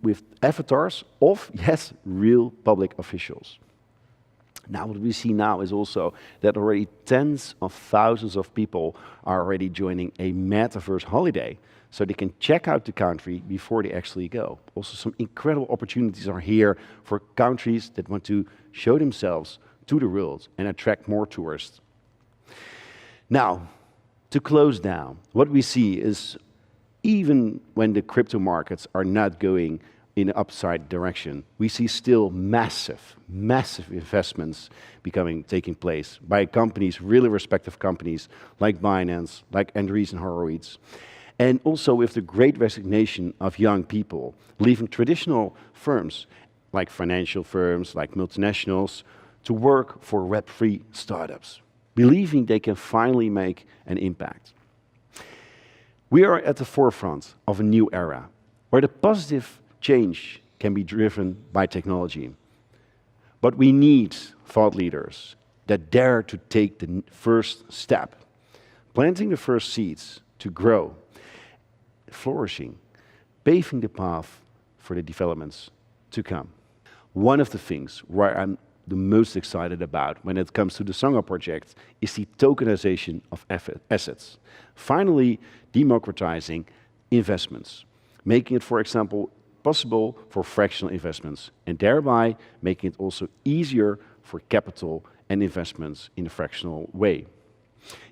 with avatars of, yes, real public officials. Now, what we see now is also that already tens of thousands of people are already joining a metaverse holiday, so they can check out the country before they actually go. Also, some incredible opportunities are here for countries that want to show themselves to the world and attract more tourists. Now, to close down, what we see is even when the crypto markets are not going in the upside direction, we see still massive investments taking place by companies, really respective companies like Binance, like Andreessen Horowitz, and also with the great resignation of young people leaving traditional firms like financial firms, like multinationals, to work for Web3 startups, believing they can finally make an impact. We are at the forefront of a new era where the positive change can be driven by technology. But we need thought leaders that dare to take the first step, planting the first seeds to grow, flourishing, paving the path for the developments to come. One of the things where I'm the most excited about when it comes to the Sango project is the tokenization of assets. Finally, democratizing investments, making it, for example, possible for fractional investments, and thereby making it also easier for capital and investments in a fractional way.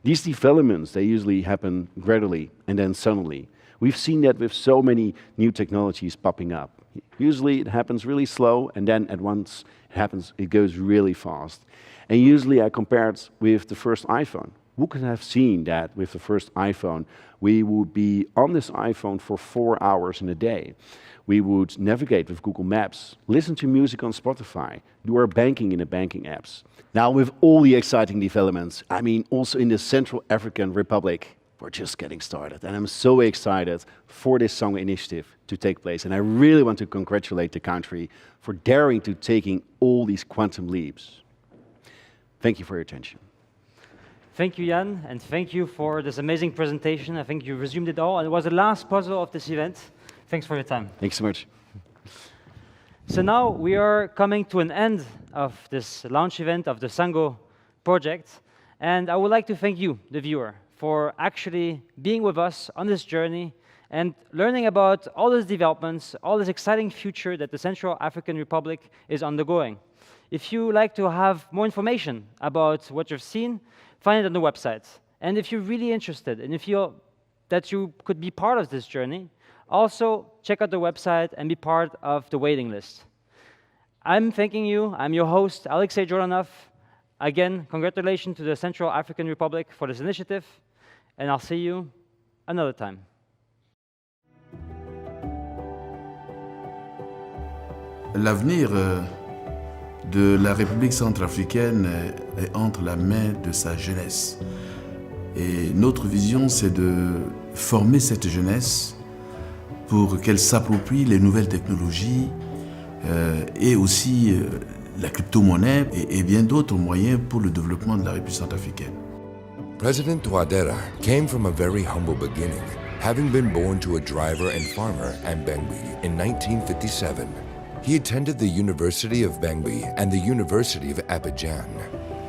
These developments, they usually happen gradually and then suddenly. We've seen that with so many new technologies popping up. Usually it happens really slow, and then at once it goes really fast. And usually I compare it with the first iPhone. Who could have seen that with the first iPhone, we would be on this iPhone for 4 hours in a day. We would navigate with Google Maps, listen to music on Spotify, do our banking in the banking apps. Now, with all the exciting developments, I mean, also in the Central African Republic, we're just getting started. And I'm so excited for this Sango initiative to take place. And I really want to congratulate the country for daring to taking all these quantum leaps. Thank you for your attention. Thank you, Jan, and thank you for this amazing presentation. I think you resumed it all, and it was the last puzzle of this event. Thanks for your time. Thanks so much. So now we are coming to an end of this launch event of the Sango project. And I would like to thank you, the viewer, for actually being with us on this journey and learning about all these developments, all this exciting future that the Central African Republic is undergoing. If you like to have more information about what you've seen, find it on the website. And if you're really interested and you feel that you could be part of this journey, also check out the website and be part of the waiting list. I'm thanking you. I'm your host, Alexei Jordanov. Again, congratulations to the Central African Republic for this initiative, and I'll see you another time. L'avenir de la République centrafricaine est entre la main de sa jeunesse. Et notre vision, c'est de former cette jeunesse pour qu'elle s'approprie les nouvelles technologies et aussi la cryptomonnaie et bien d'autres moyens pour le développement de la République centrafricaine. President Touadéra came from a very humble beginning, having been born to a driver and farmer at Bangui in 1957. He attended the University of Bangui and the University of Abidjan.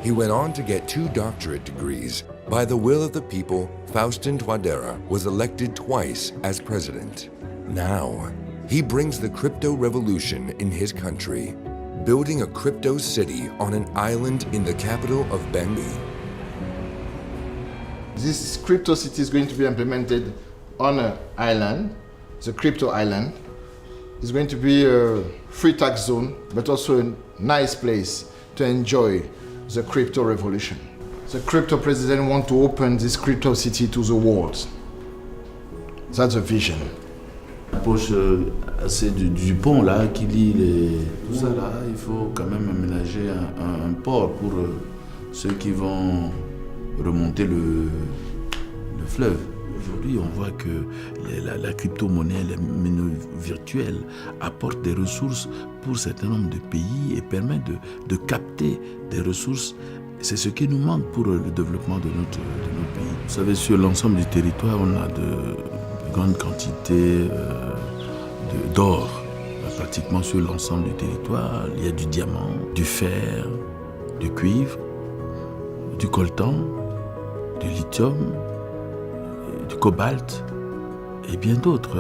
He went on to get 2 doctorate degrees. By the will of the people, Faustin Touadéra was elected twice as president. Now, he brings the crypto revolution in his country, building a crypto city on an island in the capital of Bangui. This crypto city is going to be implemented on an island, the crypto island. It's going to be a free tax zone, but also a nice place to enjoy the crypto revolution. The crypto president wants to open this crypto city to the world. That's the vision. L'approche assez du pont là qui lie tout ça là, il faut quand même aménager un port pour ceux qui vont remonter le fleuve. Aujourd'hui, on voit que la crypto-monnaie, les monnaies virtuelles apportent des ressources pour un certain nombre de pays et permettent de capter des ressources. C'est ce qui nous manque pour le développement de notre pays. Vous savez, sur l'ensemble du territoire, on a de grandes quantités d'or. Pratiquement sur l'ensemble du territoire, il y a du diamant, du fer, du cuivre, du coltan, du lithium, du cobalt et bien d'autres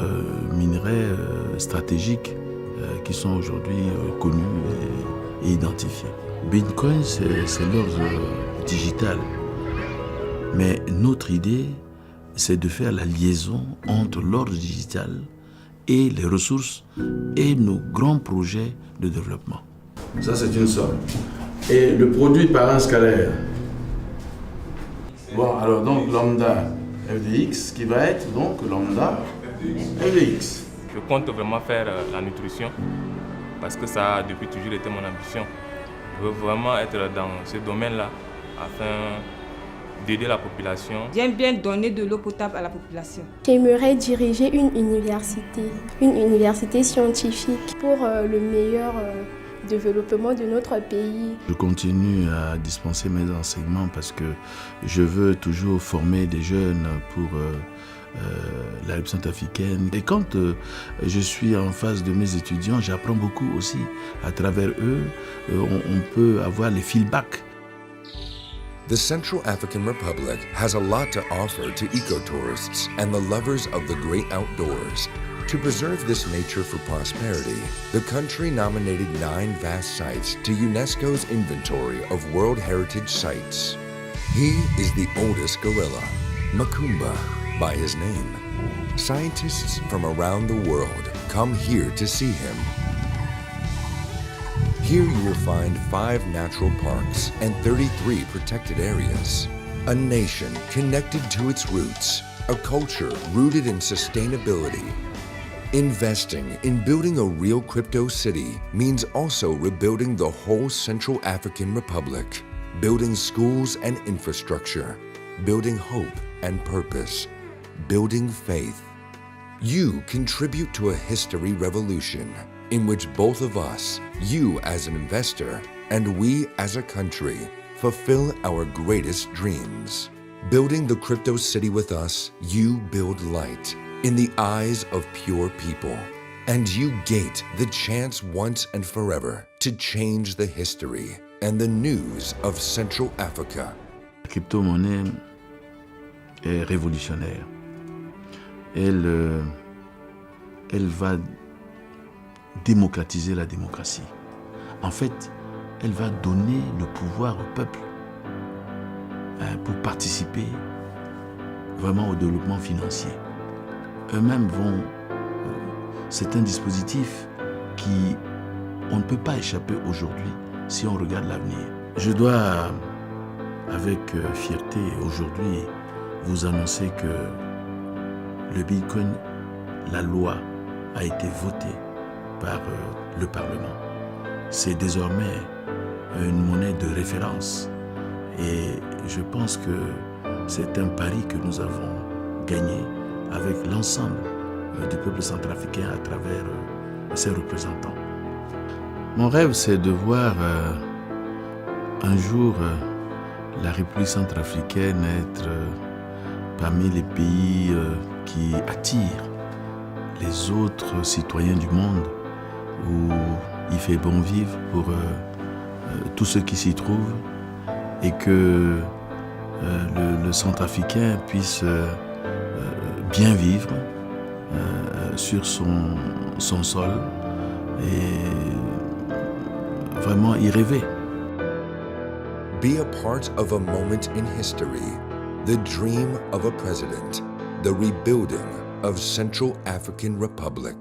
minerais stratégiques qui sont aujourd'hui connus et identifiés. Bitcoin, c'est l'or digital. Mais notre idée, c'est de faire la liaison entre l'or digital et les ressources et nos grands projets de développement. Ça, c'est une somme. Et le produit par un scalaire. Bon, alors donc lambda FDX qui va être donc lambda FDX. Je compte vraiment faire la nutrition parce que ça a depuis toujours été mon ambition. Je veux vraiment être dans ce domaine-là afin d'aider la population. J'aime bien donner de l'eau potable à la population. J'aimerais diriger une université scientifique pour le meilleur développement de notre pays. Je continue à dispenser mes enseignements parce que je veux toujours former des jeunes pour la République centrafricaine. Et quand je suis en face de mes étudiants, j'apprends beaucoup aussi. À travers eux, on peut avoir les feedbacks. The Central African Republic has a lot to offer to eco-tourists and the lovers of the great outdoors. To preserve this nature for prosperity, the country nominated 9 vast sites to UNESCO's inventory of World Heritage Sites. He is the oldest gorilla, Makumba by his name. Scientists from around the world come here to see him. Here you will find 5 natural parks and 33 protected areas. A nation connected to its roots, a culture rooted in sustainability. Investing in building a real crypto city means also rebuilding the whole Central African Republic, building schools and infrastructure, building hope and purpose, building faith. You contribute to a history revolution in which both of us, you as an investor and we as a country, fulfill our greatest dreams. Building the crypto city with us, you build light in the eyes of pure people, and you gate the chance once and forever to change the history and the news of Central Africa. La cryptomonnaie est révolutionnaire. Elle va démocratiser la démocratie. En fait, elle va donner le pouvoir au peuple pour participer vraiment au développement financier. Eux-mêmes vont... c'est un dispositif qui... on ne peut pas échapper aujourd'hui si on regarde l'avenir. Je dois, avec fierté aujourd'hui, vous annoncer que le Bitcoin, la loi, a été votée par le Parlement. C'est désormais une monnaie de référence. Et je pense que c'est un pari que nous avons gagné avec l'ensemble du peuple centrafricain à travers ses représentants. Mon rêve, c'est de voir un jour la République centrafricaine être parmi les pays qui attirent les autres citoyens du monde, où il fait bon vivre pour tous ceux qui s'y trouvent, et que le centrafricain puisse bien vivre sur son sol et vraiment y rêver. Be a part of a moment in history, the dream of a president, the rebuilding of Central African Republic.